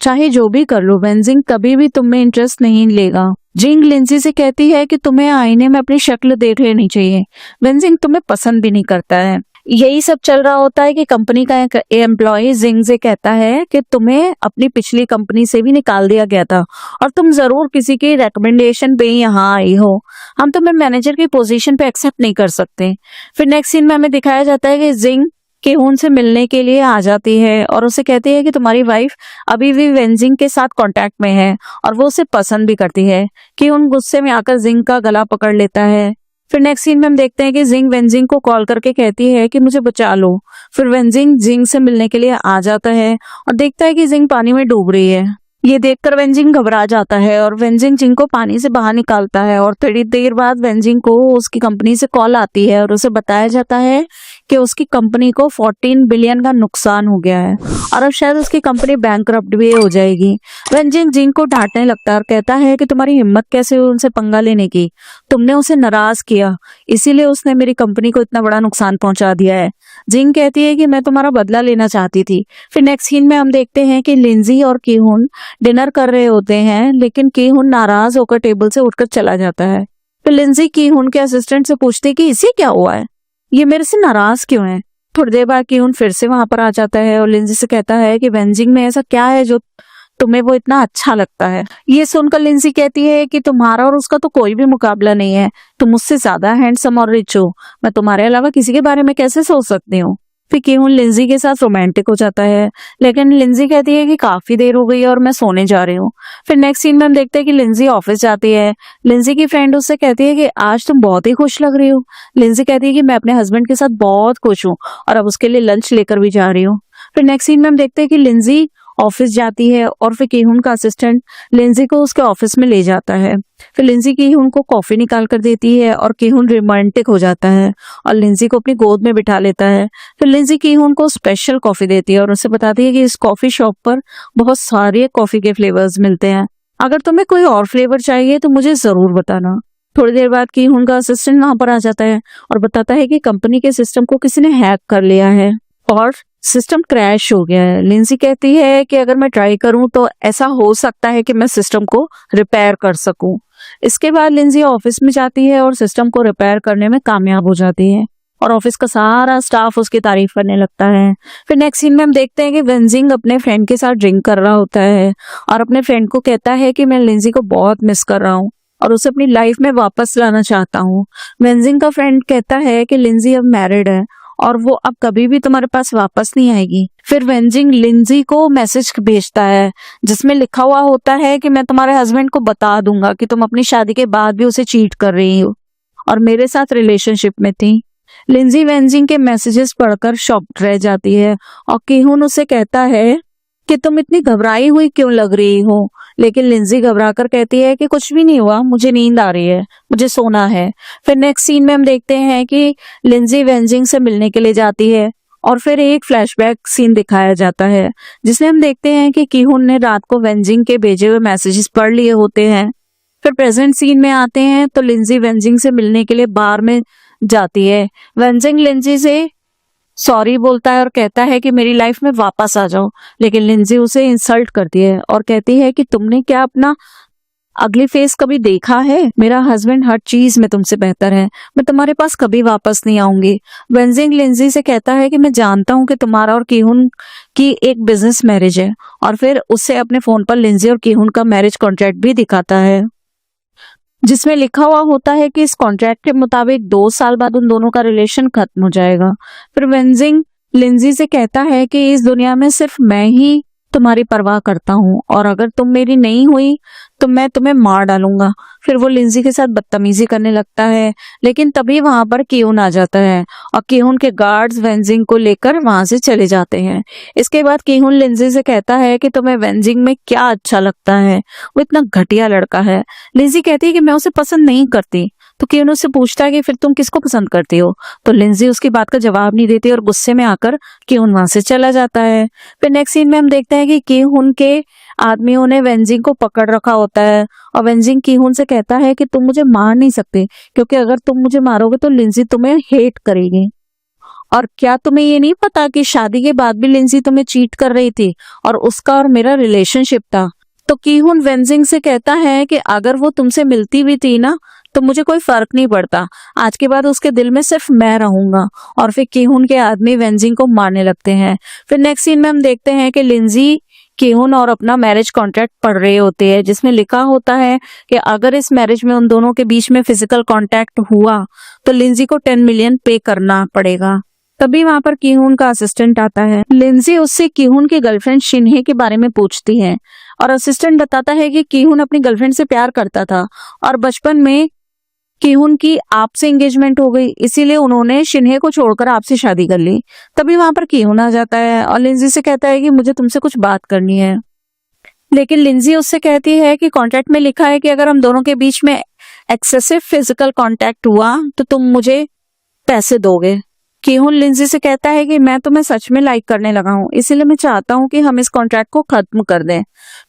चाहे जो भी कर लो, वेंजिंग कभी भी तुम में इंटरेस्ट नहीं लेगा। जिंग लिंजी से कहती है कि तुम्हें आईने में अपनी शक्ल देख लेनी चाहिए, वेंजिंग तुम्हें पसंद भी नहीं करता है। यही सब चल रहा होता है कि कंपनी का एक एम्प्लॉय जिंग से कहता है कि तुम्हें अपनी पिछली कंपनी से भी निकाल दिया गया था और तुम जरूर किसी की रेकमेंडेशन पे यहाँ आई हो, हम तुम्हें मैनेजर की पोजीशन पे एक्सेप्ट नहीं कर सकते। फिर नेक्स्ट सीन में हमें दिखाया जाता है कि जिंग कीहुन से मिलने के लिए आ जाती है और उसे कहती है कि तुम्हारी वाइफ अभी भी वेंजिंग के साथ कांटेक्ट में है और वो उसे पसंद भी करती है। कीहुन गुस्से में आकर जिंग का गला पकड़ लेता है। फिर नेक्स्ट सीन में हम देखते हैं कि जिंग वेंजिंग को कॉल करके कहती है कि मुझे बचा लो। फिर वेंजिंग जिंग से मिलने के लिए आ जाता है और देखता है कि जिंग पानी में डूब रही है। ये देखकर वेंजिंग घबरा जाता है और वेंजिंग जिंग को पानी से बाहर निकालता है और थोड़ी देर बाद वेंजिंग को उसकी कंपनी से कॉल आती है और उसे बताया जाता है कि उसकी कंपनी को 14 बिलियन का नुकसान हो गया है और अब शायद उसकी कंपनी बैंकरप्ट भी हो जाएगी। वेंजिंग जिंग को डांटने लगता है और कहता है कि तुम्हारी हिम्मत कैसे हुई उनसे पंगा लेने की, तुमने उसे नाराज किया, इसीलिए उसने मेरी कंपनी को इतना बड़ा नुकसान पहुंचा दिया है। जिंग कहती है कि मैं तुम्हारा बदला लेना चाहती थी। फिर नेक्स्ट सीन में हम देखते हैं कि लिंजी और कीहुन डिनर कर रहे होते हैं, लेकिन कीहुन नाराज होकर टेबल से उठकर चला जाता है। फिर लिंजी कीहुन के असिस्टेंट से पूछती है कि इसे क्या हुआ है, ये मेरे से नाराज क्यों है। थोड़ी देर बाद किहुन फिर से वहां पर आ जाता है और लिंजी से कहता है कि वेंजिंग में ऐसा क्या है जो तुम्हें वो इतना अच्छा लगता है। ये सुनकर लिंजी कहती है कि तुम्हारा और उसका तो कोई भी मुकाबला नहीं है, तुम मुझसे ज्यादा हैंडसम और रिच हो, मैं तुम्हारे अलावा किसी के बारे में कैसे सोच सकती हूँ। फिर किहुन लिंजी के साथ रोमांटिक हो जाता है, लेकिन लिंजी कहती है कि काफी देर हो गई है और मैं सोने जा रही हूँ। फिर नेक्स्ट सीन में हम देखते हैं कि लिंजी ऑफिस जाती है। लिंजी की फ्रेंड उससे कहती है कि आज तुम बहुत ही खुश लग रही हो। लिंजी कहती है कि मैं अपने हस्बैंड के साथ बहुत खुश हूँ और अब उसके लिए लंच लेकर भी जा रही हूँ। फिर नेक्स्ट सीन में हम देखते हैं कि लिंजी ऑफिस जाती है और फिर किहुन का असिस्टेंट लिंजी को उसके ऑफिस में ले जाता है। फिर लिंजी किहुन को कॉफी निकाल कर देती है और किहुन रोमांटिक हो जाता है और लिंजी को अपनी गोद में बिठा लेता है। फिर लिंजी किहुन को स्पेशल कॉफी देती है और उसे बताती है कि इस कॉफी शॉप पर बहुत सारे कॉफी के फ्लेवर्स मिलते हैं, अगर तुम्हें कोई और फ्लेवर चाहिए तो मुझे जरूर बताना। थोड़ी देर बाद किहुन का असिस्टेंट वहां पर आ जाता है और बताता है कि कंपनी के सिस्टम को किसी ने हैक कर लिया है और सिस्टम क्रैश हो गया है। लिंजी कहती है कि अगर मैं ट्राई करूं तो ऐसा हो सकता है कि मैं सिस्टम को रिपेयर कर सकूं। इसके बाद लिंजी ऑफिस में जाती है और सिस्टम को रिपेयर करने में कामयाब हो जाती है और ऑफिस का सारा स्टाफ उसकी तारीफ करने लगता है। फिर नेक्स्ट सीन में हम देखते हैं कि वेंजिंग अपने फ्रेंड के साथ ड्रिंक कर रहा होता है और अपने फ्रेंड को कहता है कि मैं लिंजी को बहुत मिस कर रहा हूँ और उसे अपनी लाइफ में वापस लाना चाहता हूँ। वेंजिंग का फ्रेंड कहता है कि लिंजी अब मैरिड है और वो अब कभी भी तुम्हारे पास वापस नहीं आएगी। फिर वेंजिंग लिंजी को मैसेज भेजता है जिसमें लिखा हुआ होता है कि मैं तुम्हारे हस्बैंड को बता दूंगा कि तुम अपनी शादी के बाद भी उसे चीट कर रही हो और मेरे साथ रिलेशनशिप में थी। लिंजी वेंजिंग के मैसेजेस पढ़कर शॉक्ड रह जाती है और किहुन उसे कहता है कि तुम इतनी घबराई हुई क्यों लग रही हो, लेकिन लिंजी घबराकर कहती है कि कुछ भी नहीं हुआ, मुझे नींद आ रही है, मुझे सोना है। फिर नेक्स्ट सीन में हम देखते हैं कि लिंजी वेंजिंग से मिलने के लिए जाती है और फिर एक फ्लैशबैक सीन दिखाया जाता है जिसमें हम देखते हैं कि किहुन ने रात को वेंजिंग के भेजे हुए मैसेजेस पढ़ लिए होते हैं। फिर प्रेजेंट सीन में आते हैं तो लिंजी वेंजिंग से मिलने के लिए बार में जाती है। वेंजिंग लिंजी से सॉरी बोलता है और कहता है कि मेरी लाइफ में वापस आ जाओ, लेकिन लिंजी उसे इंसल्ट करती है और कहती है कि तुमने क्या अपना अगली फेस कभी देखा है, मेरा हस्बैंड हर चीज में तुमसे बेहतर है, मैं तुम्हारे पास कभी वापस नहीं आऊंगी। वेंजिंग लिंजी से कहता है कि मैं जानता हूं कि तुम्हारा और किहुन की एक बिजनेस मैरिज है और फिर उससे अपने फोन पर लिंजी और किहुन का मैरिज कॉन्ट्रैक्ट भी दिखाता है जिसमें लिखा हुआ होता है कि इस कॉन्ट्रैक्ट के मुताबिक 2 साल बाद उन दोनों का रिलेशन खत्म हो जाएगा। फिर वेंजिंग लिंजी से कहता है कि इस दुनिया में सिर्फ मैं ही तुम्हारी परवाह करता हूँ और अगर तुम मेरी नहीं हुई तो मैं तुम्हें मार डालूंगा। फिर वो लिंजी के साथ बदतमीजी करने लगता है, लेकिन तभी वहां पर किहुन आ जाता है और किहुन के गार्ड्स वेंजिंग को लेकर वहां से चले जाते हैं। इसके बाद किहुन लिंजी से कहता है कि तुम्हें वेंजिंग में क्या अच्छा लगता है, वो इतना घटिया लड़का है। लिंजी कहती है कि मैं उसे पसंद नहीं करती, तो किहुन उससे पूछता है कि फिर तुम किसको पसंद करती हो, तो लिंजी उसकी बात का जवाब नहीं देती और गुस्से में आकर किहुन वहां से चला जाता है। फिर नेक्स्ट सीन में हम देखते हैं कि किहुन के आदमियों ने वेंजिंग को पकड़ रखा होता है और वेंजिंग किहुन से कहता है कि तुम मुझे मार नहीं सकते क्योंकि अगर तुम मुझे मारोगे तो लिंजी तुम्हें हेट करेगी। और क्या तुम्हें ये नहीं पता कि शादी के बाद भी लिंजी तुम्हें चीट कर रही थी और उसका और मेरा रिलेशनशिप था। तो किहुन वेंजिंग से कहता है कि अगर वो तुमसे मिलती भी थी ना तो मुझे कोई फर्क नहीं पड़ता, आज के बाद उसके दिल में सिर्फ मैं रहूंगा। और फिर किहुन के आदमी वेंजिंग को मारने लगते हैं। फिर नेक्स्ट सीन में हम देखते हैं कि लिंजी किहुन और अपना मैरिज कॉन्ट्रैक्ट पढ़ रहे होते हैं जिसमें लिखा होता है कि अगर इस मैरिज में उन दोनों के बीच में फिजिकल कांटेक्ट हुआ तो लिंजी को 10 मिलियन पे करना पड़ेगा। तभी वहां पर किहुन का असिस्टेंट आता है। लिंजी उससे किहुन की गर्लफ्रेंड शिन्हे के बारे में पूछती है और असिस्टेंट बताता है कि किहुन अपनी गर्लफ्रेंड से प्यार करता था और बचपन में किहुन की आपसे एंगेजमेंट हो गई, इसीलिए उन्होंने शिन्हे को छोड़कर आपसे शादी कर ली। तभी वहां पर किहुन आ जाता है और लिंजी से कहता है कि मुझे तुमसे कुछ बात करनी है, लेकिन लिंजी उससे कहती है कि कॉन्ट्रैक्ट में लिखा है कि अगर हम दोनों के बीच में एक्सेसिव फिजिकल कांटेक्ट हुआ तो तुम मुझे पैसे दोगे। किहुन लिंजी से कहता है कि मैं तुम्हें सच में लाइक करने लगा हूँ, इसीलिए मैं चाहता हूँ कि हम इस कॉन्ट्रैक्ट को खत्म कर दें।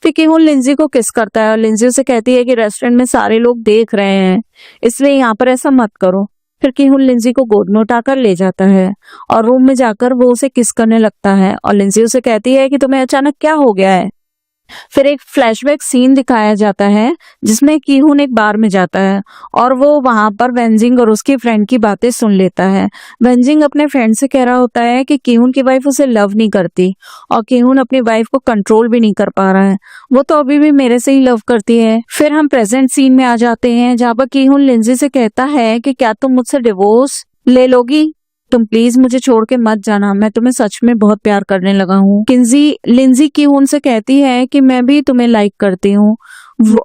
फिर किहुन लिंजी को किस करता है और लिंजी से कहती है कि रेस्टोरेंट में सारे लोग देख रहे हैं, इसलिए यहाँ पर ऐसा मत करो। फिर किहुन लिंजी को गोद में उठाकर ले जाता है और रूम में जाकर वो उसे किस करने लगता है और लिंजी उसे कहती है कि तुम्हें अचानक क्या हो गया है, फिर एक फ्लैशबैक सीन दिखाया जाता है जिसमें कीहून एक बार में जाता है और वो वहां पर वेंजिंग और उसकी फ्रेंड की बातें सुन लेता है। वेंजिंग अपने फ्रेंड से कह रहा होता है कि कीहून की वाइफ उसे लव नहीं करती और कीहून अपनी वाइफ को कंट्रोल भी नहीं कर पा रहा है, वो तो अभी भी मेरे से ही लव करती है। फिर हम प्रेजेंट सीन में आ जाते हैं जहाँ पर कीहून लिंजी से कहता है कि क्या तुम मुझसे डिवोर्स ले लोगी, तुम प्लीज मुझे छोड़ के मत जाना, मैं तुम्हें सच में बहुत प्यार करने लगा हूँ। लिंजी कीहून से कहती है कि मैं भी तुम्हें लाइक करती हूँ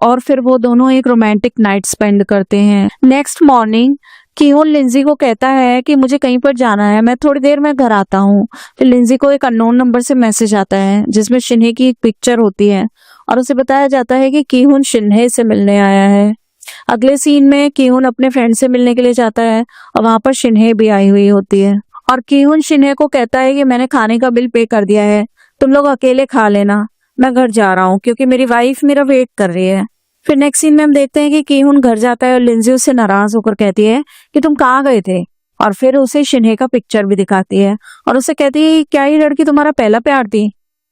और फिर वो दोनों एक रोमांटिक नाइट स्पेंड करते हैं। नेक्स्ट मॉर्निंग कीहून लिंजी को कहता है कि मुझे कहीं पर जाना है, मैं थोड़ी देर में घर आता हूँ। फिर लिंजी को एक अननोन नंबर से मैसेज आता है जिसमें शिन्हे की एक पिक्चर होती है और उसे बताया जाता है कि कीहून शिन्हे से मिलने आया है। अगले सीन में कीहून अपने फ्रेंड से मिलने के लिए जाता है और वहां पर शिन्हे भी आई हुई होती है और कीहून शिन्हे को कहता है कि मैंने खाने का बिल पे कर दिया है, तुम लोग अकेले खा लेना, मैं घर जा रहा हूँ क्योंकि मेरी वाइफ मेरा वेट कर रही है। फिर नेक्स्ट सीन में हम देखते हैं कि कीहून घर जाता है और लिंजी उससे नाराज होकर कहती है कि तुम कहाँ गए थे, और फिर उसे शिन्हे का पिक्चर भी दिखाती है और उसे कहती है क्या ये लड़की तुम्हारा पहला प्यार थी।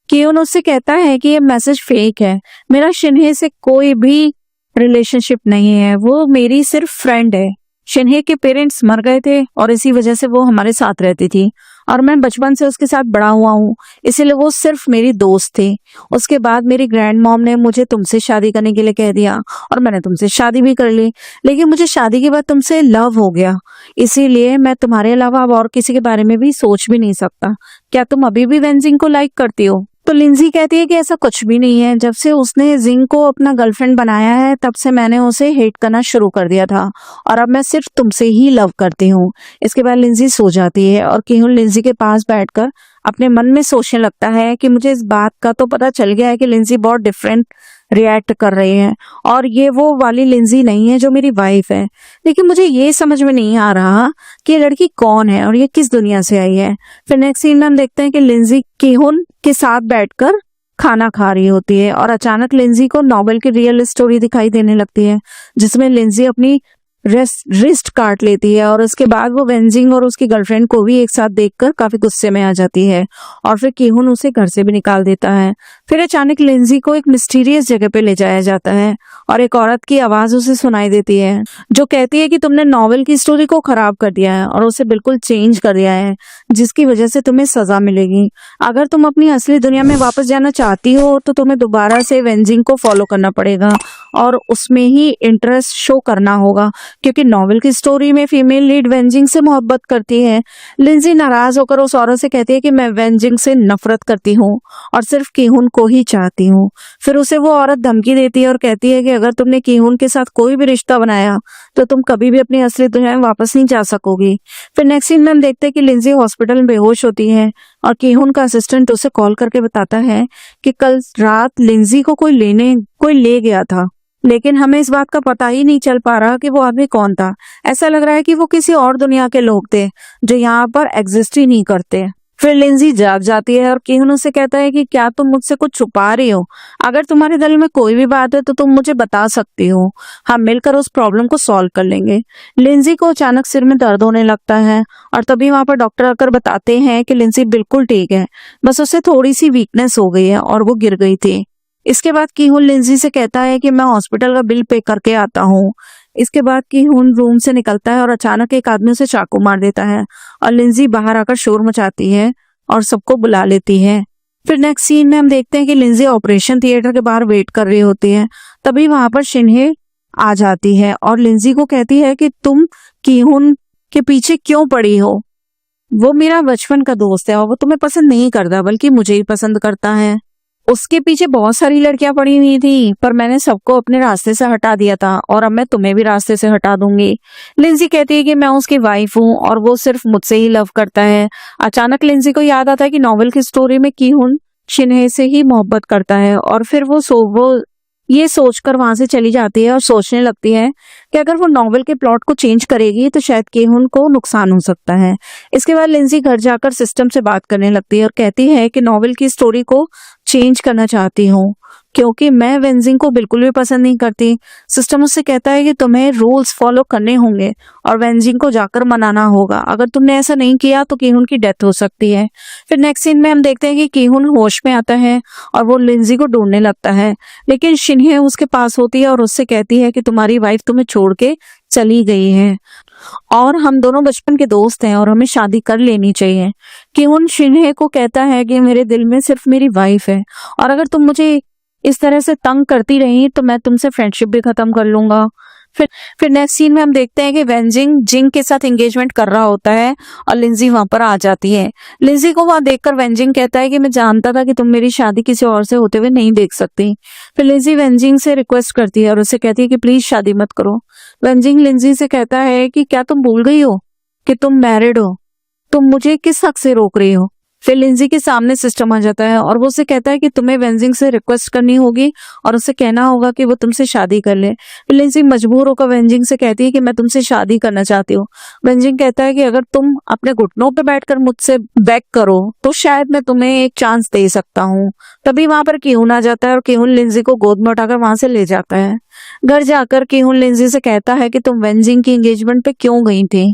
कीहून उससे कहता है कि ये मैसेज फेक है, मेरा शिन्हे से कोई भी रिलेशनशिप नहीं है, वो मेरी सिर्फ फ्रेंड है। शिन्हे के पेरेंट्स मर गए थे और इसी वजह से वो हमारे साथ रहती थी और मैं बचपन से उसके साथ बड़ा हुआ हूँ, इसीलिए वो सिर्फ मेरी दोस्त थी। उसके बाद मेरी ग्रैंड मॉम ने मुझे तुमसे शादी करने के लिए कह दिया और मैंने तुमसे शादी भी कर ली, लेकिन मुझे शादी के बाद तुमसे लव हो गया, इसीलिए मैं तुम्हारे अलावा अब और किसी के बारे में भी सोच भी नहीं सकता। क्या तुम अभी भी वेंजिंग को लाइक करती हो? तो लिंजी कहती है कि ऐसा कुछ भी नहीं है, जब से उसने जिंग को अपना गर्लफ्रेंड बनाया है तब से मैंने उसे हेट करना शुरू कर दिया था और अब मैं सिर्फ तुमसे ही लव करती हूँ। इसके बाद लिंजी सो जाती है और कीहून लिंजी के पास बैठकर अपने मन में सोचने लगता है कि मुझे इस बात का तो पता चल गया है कि लिंजी बहुत डिफरेंट रिएक्ट कर रही है और ये वो वाली लिंजी नहीं है जो मेरी वाइफ है, लेकिन मुझे ये समझ में नहीं आ रहा कि ये लड़की कौन है और ये किस दुनिया से आई है। फिर नेक्स्ट सीन में हम देखते हैं कि लिंजी कीहून के साथ बैठकर खाना खा रही होती है और अचानक लिंजी को नॉवेल की रियल स्टोरी दिखाई देने लगती है जिसमें लिंजी अपनी रिस्ट काट लेती है और उसके बाद वो वेंजिंग और उसकी गर्लफ्रेंड को भी एक साथ देखकर काफी गुस्से में आ जाती है और फिर कीहून उसे घर से भी निकाल देता है। फिर अचानक लिंजी को एक मिस्टीरियस जगह पे ले जाया जाता है और एक औरत की आवाज उसे सुनाई देती है जो कहती है कि तुमने नॉवेल की स्टोरी को खराब कर दिया है और उसे बिल्कुल चेंज कर दिया है, जिसकी वजह से तुम्हें सजा मिलेगी। अगर तुम अपनी असली दुनिया में वापस जाना चाहती हो तो तुम्हें दोबारा से वेंजिंग को फॉलो करना पड़ेगा और उसमें ही इंटरेस्ट शो करना होगा, क्योंकि नॉवेल की स्टोरी में फीमेल लीड वेंजिंग से मोहब्बत करती है। लिंजी नाराज होकर उस औरत से कहती है कि मैं वेंजिंग से नफरत करती हूँ और सिर्फ कीहून को ही चाहती हूँ। फिर उसे वो औरत धमकी देती है और कहती है कि अगर तुमने कीहून के साथ कोई भी रिश्ता बनाया तो तुम कभी भी अपनी असली दुनिया में वापस नहीं जा सकोगी। फिर नेक्स्ट सीन में हम देखते हैं कि लिंजी हॉस्पिटल में बेहोश होती है और कीहून का असिस्टेंट उसे कॉल करके बताता है कि कल रात लिंजी को कोई ले गया था, लेकिन हमें इस बात का पता ही नहीं चल पा रहा कि वो आदमी कौन था। ऐसा लग रहा है कि वो किसी और दुनिया के लोग थे जो यहाँ पर एग्जिस्ट ही नहीं करते। फिर लिंजी जाग जाती है और कीहून उसे कहता है कि क्या तुम मुझसे कुछ छुपा रही हो? अगर तुम्हारे दिल में कोई भी बात है तो तुम मुझे बता सकती हो, हम मिलकर उस प्रॉब्लम को सॉल्व कर लेंगे। लिंजी को अचानक सिर में दर्द होने लगता है और तभी वहां पर डॉक्टर आकर बताते हैं कि लिंजी बिल्कुल ठीक है, बस उसे थोड़ी सी वीकनेस हो गई है और वो गिर गई थी। इसके बाद कीहून लिंजी से कहता है कि मैं हॉस्पिटल का बिल पे करके आता हूँ। इसके बाद कीहून रूम से निकलता है और अचानक एक आदमी उसे चाकू मार देता है और लिंजी बाहर आकर शोर मचाती है और सबको बुला लेती है। फिर नेक्स्ट सीन में हम देखते हैं कि लिंजी ऑपरेशन थिएटर के बाहर वेट कर रही होती है, तभी वहां पर शिन्हे आ जाती है और लिंजी को कहती है कि तुम कीहून के पीछे क्यों पड़ी हो, वो मेरा बचपन का दोस्त है और वो तुम्हें पसंद नहीं करता बल्कि मुझे ही पसंद करता है। उसके पीछे बहुत सारी लड़कियां पड़ी हुई थी पर मैंने सबको अपने रास्ते से हटा दिया था और अब मैं तुम्हें भी रास्ते से हटा दूंगी। लिंजी कहती है कि मैं उसकी वाइफ हूँ और वो सिर्फ मुझसे ही लव करता है। अचानक लिंजी को याद आता है कि नॉवेल की स्टोरी में कीहून शिन्हे से ही मोहब्बत करता है और फिर वो ये सोचकर वहां से चली जाती है और सोचने लगती है कि अगर वो नॉवेल के प्लॉट को चेंज करेगी तो शायद कीहून को नुकसान हो सकता है। इसके बाद लिंजी घर जाकर सिस्टम से बात करने लगती है और कहती है कि नॉवेल की स्टोरी को चेंज करना चाहती हूँ क्योंकि मैं वेंजिंग को बिल्कुल भी पसंद नहीं करती। सिस्टम उससे कहता है कि तुम्हें रूल्स फॉलो करने होंगे और वेंजिंग को जाकर मनाना होगा। अगर तुमने ऐसा नहीं किया तो कीहुन की डेथ हो सकती है। फिर नेक्स्ट सीन में हम देखते हैं कि कीहुन होश में आता है और वो लिंजी को ढूंढने लगता है, लेकिन शिन्हे उसके पास होती है और उससे कहती है कि तुम्हारी वाइफ तुम्हें छोड़ के चली गई है और हम दोनों बचपन के दोस्त हैं और हमें शादी कर लेनी चाहिए। कीहुन शिन्हे को कहता है कि मेरे दिल में सिर्फ मेरी वाइफ है और अगर तुम मुझे इस तरह से तंग करती रही तो मैं तुमसे फ्रेंडशिप भी खत्म कर लूंगा। फिर नेक्स्ट सीन में हम देखते हैं कि वेंजिंग जिंग के साथ एंगेजमेंट कर रहा होता है और लिंजी वहां पर आ जाती है। लिंजी को वहां देखकर वेंजिंग कहता है कि मैं जानता था कि तुम मेरी शादी किसी और से होते हुए नहीं देख सकती। फिर लिंजी वेंजिंग से रिक्वेस्ट करती है और उससे कहती है कि प्लीज शादी मत करो। वेंजिंग लिंजी से कहता है कि क्या तुम भूल गई हो कि तुम मैरिड हो, तुम मुझे किस हक से रोक रही हो। फिर लिंजी के सामने सिस्टम आ जाता है और वो उसे कहता है कि तुम्हें वेंजिंग से रिक्वेस्ट करनी होगी और उसे कहना होगा कि वो तुमसे शादी कर ले। फिर लिंजी मजबूर होकर वेंजिंग से कहती है कि मैं तुमसे शादी करना चाहती हूँ। वेंजिंग कहता है कि अगर तुम अपने घुटनों पे बैठकर मुझसे बेग करो तो शायद मैं तुम्हें एक चांस दे सकता हूँ। तभी वहां पर कीहुन आ जाता है और कीहुन लिंजी को गोद में उठाकर वहां से ले जाता है। घर जाकर कीहुन लिंजी से कहता है कि तुम वेंजिंग की एंगेजमेंट पे क्यों गई थी।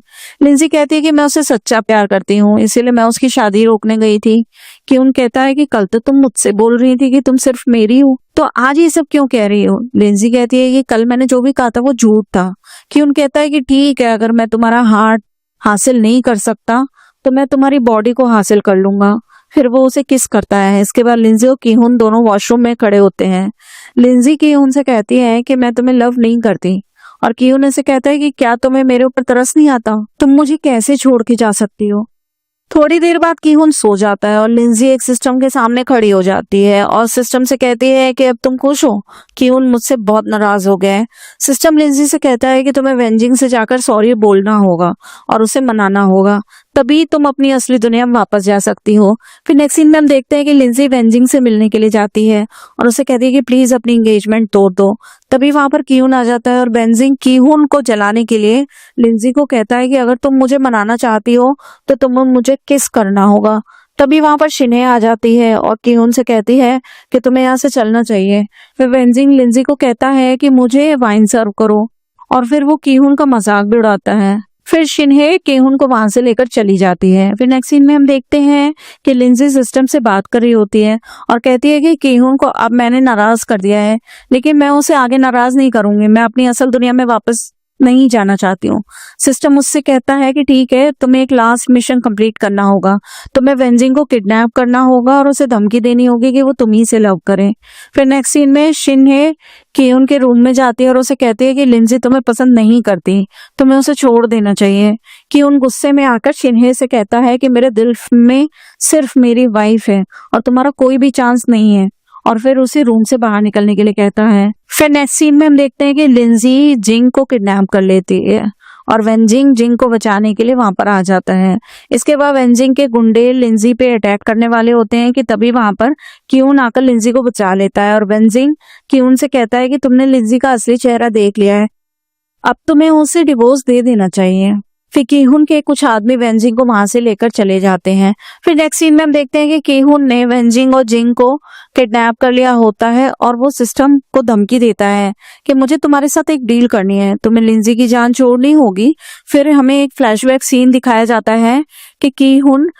लिंजी कहती है कि मैं उसे सच्चा प्यार करती हूँ, इसीलिए मैं उसकी शादी रोकने गई थी। कीहुन कहता है कि कल तो तुम मुझसे बोल रही थी कि तुम सिर्फ मेरी हो, तो आज ये सब क्यों कह रही हो। लिंजी कहती है कि कल मैंने जो भी कहा था वो झूठ था। कीहुन कहता है कि ठीक है, अगर मैं तुम्हारा हार्ट हासिल नहीं कर सकता तो मैं तुम्हारी बॉडी को हासिल कर लूंगा। फिर वो उसे किस करता है। इसके बाद लिंजी और कीहुन दोनों वॉशरूम में खड़े होते हैं। लिंजी कीहुन से कहती है कि मैं तुम्हें लव नहीं करती और कीहुन उसे कहता है कि क्या तुम्हें मेरे ऊपर तरस नहीं आता, तुम मुझे कैसे छोड़ के जा सकती हो। थोड़ी देर बाद कीहुन सो जाता है और लिंजी एक सिस्टम के सामने खड़ी हो जाती है और सिस्टम से कहती है कि अब तुम खुश हो। कीहुन मुझसे बहुत नाराज हो गया है। सिस्टम लिंजी से कहता है कि तुम्हें वेंजिंग से जाकर सॉरी बोलना होगा और उसे मनाना होगा, तभी तुम अपनी असली दुनिया में वापस जा सकती हो। फिर नेक्स्ट सीन में हम देखते हैं कि लिंजी वेंजिंग से मिलने के लिए जाती है और उसे कहती है कि प्लीज अपनी एंगेजमेंट तोड़ दो। तभी वहां पर कीहुन आ जाता है और वेंजिंग कीहुन को जलाने के लिए लिंजी को कहता है कि अगर तुम मुझे मनाना चाहती हो तो तुम्हें मुझे किस करना होगा। तभी वहां पर शिन्हे आ जाती है और कीहुन से कहती है कि तुम्हें यहाँ से चलना चाहिए। फिर वेंजिंग लिंजी को कहता है कि मुझे वाइन सर्व करो और फिर वो कीहुन का मजाक भी उड़ाता है। फिर शिन्हे कीहुन को वहां से लेकर चली जाती है। फिर नेक्स्ट सीन में हम देखते हैं कि लिंजी सिस्टम से बात कर रही होती है और कहती है कि कीहुन को अब मैंने नाराज कर दिया है, लेकिन मैं उसे आगे नाराज नहीं करूंगी, मैं अपनी असल दुनिया में वापस नहीं जाना चाहती हूँ। सिस्टम उससे कहता है कि ठीक है, तुम्हें एक लास्ट मिशन कंप्लीट करना होगा, तुम्हें वेंजिंग को किडनैप करना होगा और उसे धमकी देनी होगी कि वो तुम्ही से लव करे। फिर नेक्स्ट सीन में शिन्हे कीहुन के रूम में जाती है और उसे कहती है कि लिंजी तुम्हें पसंद नहीं करती, तुम्हें उसे छोड़ देना चाहिए। कीहुन गुस्से में आकर शिन्हे से कहता है कि मेरे दिल में सिर्फ मेरी वाइफ है और तुम्हारा कोई भी चांस नहीं है, और फिर उसे रूम से बाहर निकलने के लिए कहता है। फिर नेक्स्ट सीन में हम देखते हैं कि लिंजी जिंग को किडनैप कर लेती है और वेंजिंग जिंग को बचाने के लिए वहां पर आ जाता है। इसके बाद वेंजिंग के गुंडे लिंजी पे अटैक करने वाले होते हैं कि तभी वहां पर कीहुन आकर लिंजी को बचा लेता है और वेंजिंग कीहुन से कहता है कि तुमने लिंजी का असली चेहरा देख लिया है, अब तुम्हें उसे डिवोर्स दे देना चाहिए। फिर कीहुन के कुछ आदमी वेंजिंग को वहां से लेकर चले जाते हैं। फिर नेक्स्ट सीन में हम देखते हैं कि कीहुन ने वेंजिंग और जिंग को किडनैप कर लिया होता है और वो सिस्टम को धमकी देता है कि मुझे तुम्हारे साथ एक डील करनी है, तुम्हें लिंजी की जान छोड़नी होगी। फिर हमें एक फ्लैशबैक सीन दिखाया जाता है कि कीहुन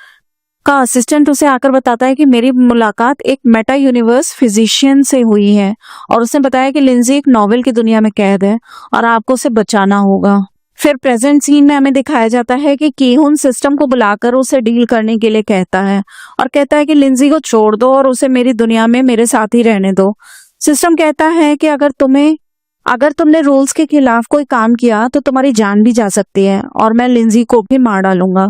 का असिस्टेंट उसे आकर बताता है कि मेरी मुलाकात एक मेटा यूनिवर्स फिजिशियन से हुई है और उसने बताया कि लिंजी एक नॉवेल की दुनिया में कैद है और आपको उसे बचाना होगा। फिर प्रेजेंट सीन में हमें दिखाया जाता है कि कीहुन सिस्टम को बुलाकर उसे डील करने के लिए कहता है और कहता है कि लिंजी को छोड़ दो और उसे मेरी दुनिया में मेरे साथ ही रहने दो। सिस्टम कहता है कि अगर तुमने रूल्स के खिलाफ कोई काम किया तो तुम्हारी जान भी जा सकती है और मैं लिंजी को भी मार डालूंगा।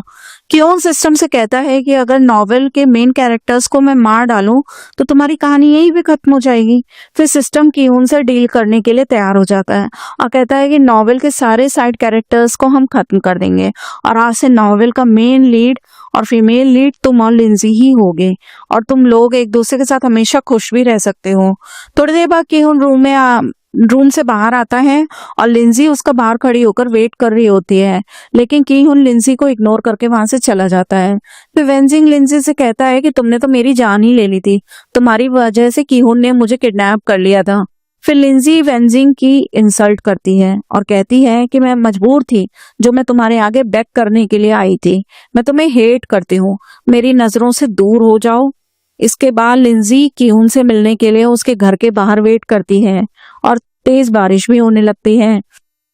कीहुन सिस्टम से कहता है कि अगर नॉवेल के मेन कैरेक्टर्स को मैं मार डालूं तो तुम्हारी कहानी यहीं पे खत्म हो जाएगी। फिर सिस्टम कीहुन से डील करने के लिए तैयार हो जाता है और कहता है कि नॉवेल के सारे साइड कैरेक्टर्स को हम खत्म कर देंगे और आज से नॉवेल का मेन लीड और फीमेल लीड तुम और लिंजी ही होगे और तुम लोग एक दूसरे के साथ हमेशा खुश भी रह सकते हो। थोड़ी देर बाद कीहुन रूम में रूम से बाहर आता है और लिंजी उसका बाहर खड़ी होकर वेट कर रही होती है, लेकिन की हुन लिंजी को इग्नोर करके वहां से चला जाता है। फिर वेंजिंग लिंजी से कहता है कि तुमने तो मेरी जान ही ले ली थी, तुम्हारी वजह से की हुन ने मुझे किडनैप कर लिया था। फिर लिंजी वेंजिंग की इंसल्ट करती है और कहती है कि मैं मजबूर थी, जो मैं तुम्हारे आगे बेग करने के लिए आई थी। मैं तुम्हें हेट करती हूँ, मेरी नजरों से दूर हो जाओ। इसके बाद लिंजी किहुन से मिलने के लिए उसके घर के बाहर वेट करती है और तेज बारिश भी होने लगती है।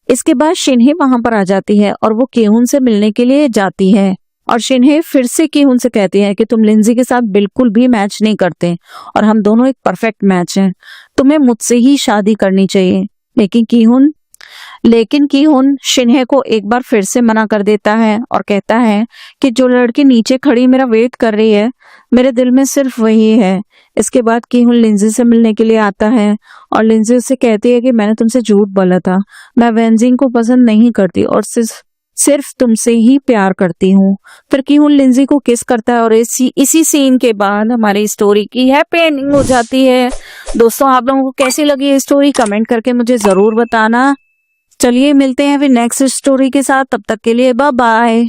इसके बाद शिन्हे वहां पर आ जाती है और वो किहुन से मिलने के लिए जाती है और शिन्हे फिर से किहुन से कहती है कि तुम लिंजी के साथ बिल्कुल भी मैच नहीं करते और हम दोनों एक परफेक्ट मैच हैं, तुम्हें मुझसे ही शादी करनी चाहिए। लेकिन किहुन शिन्हे को एक बार फिर से मना कर देता है और कहता है कि जो लड़की नीचे खड़ी मेरा वेट कर रही है, मेरे दिल में सिर्फ वही है। इसके बाद किहुन लिंजी से मिलने के लिए आता है और लिंजी उससे कहती है कि मैंने तुमसे झूठ बोला था, मैं वेंजिंग को पसंद नहीं करती और सिर्फ तुमसे ही प्यार करती हूँ। फिर किहुन लिंजी को किस करता है और इसी सीन के बाद हमारी स्टोरी की हैप्पी एंडिंग हो जाती है। दोस्तों, आप लोगों को कैसी लगी ये स्टोरी कमेंट करके मुझे जरूर बताना। चलिए मिलते हैं फिर नेक्स्ट स्टोरी के साथ, तब तक के लिए बाय बाय।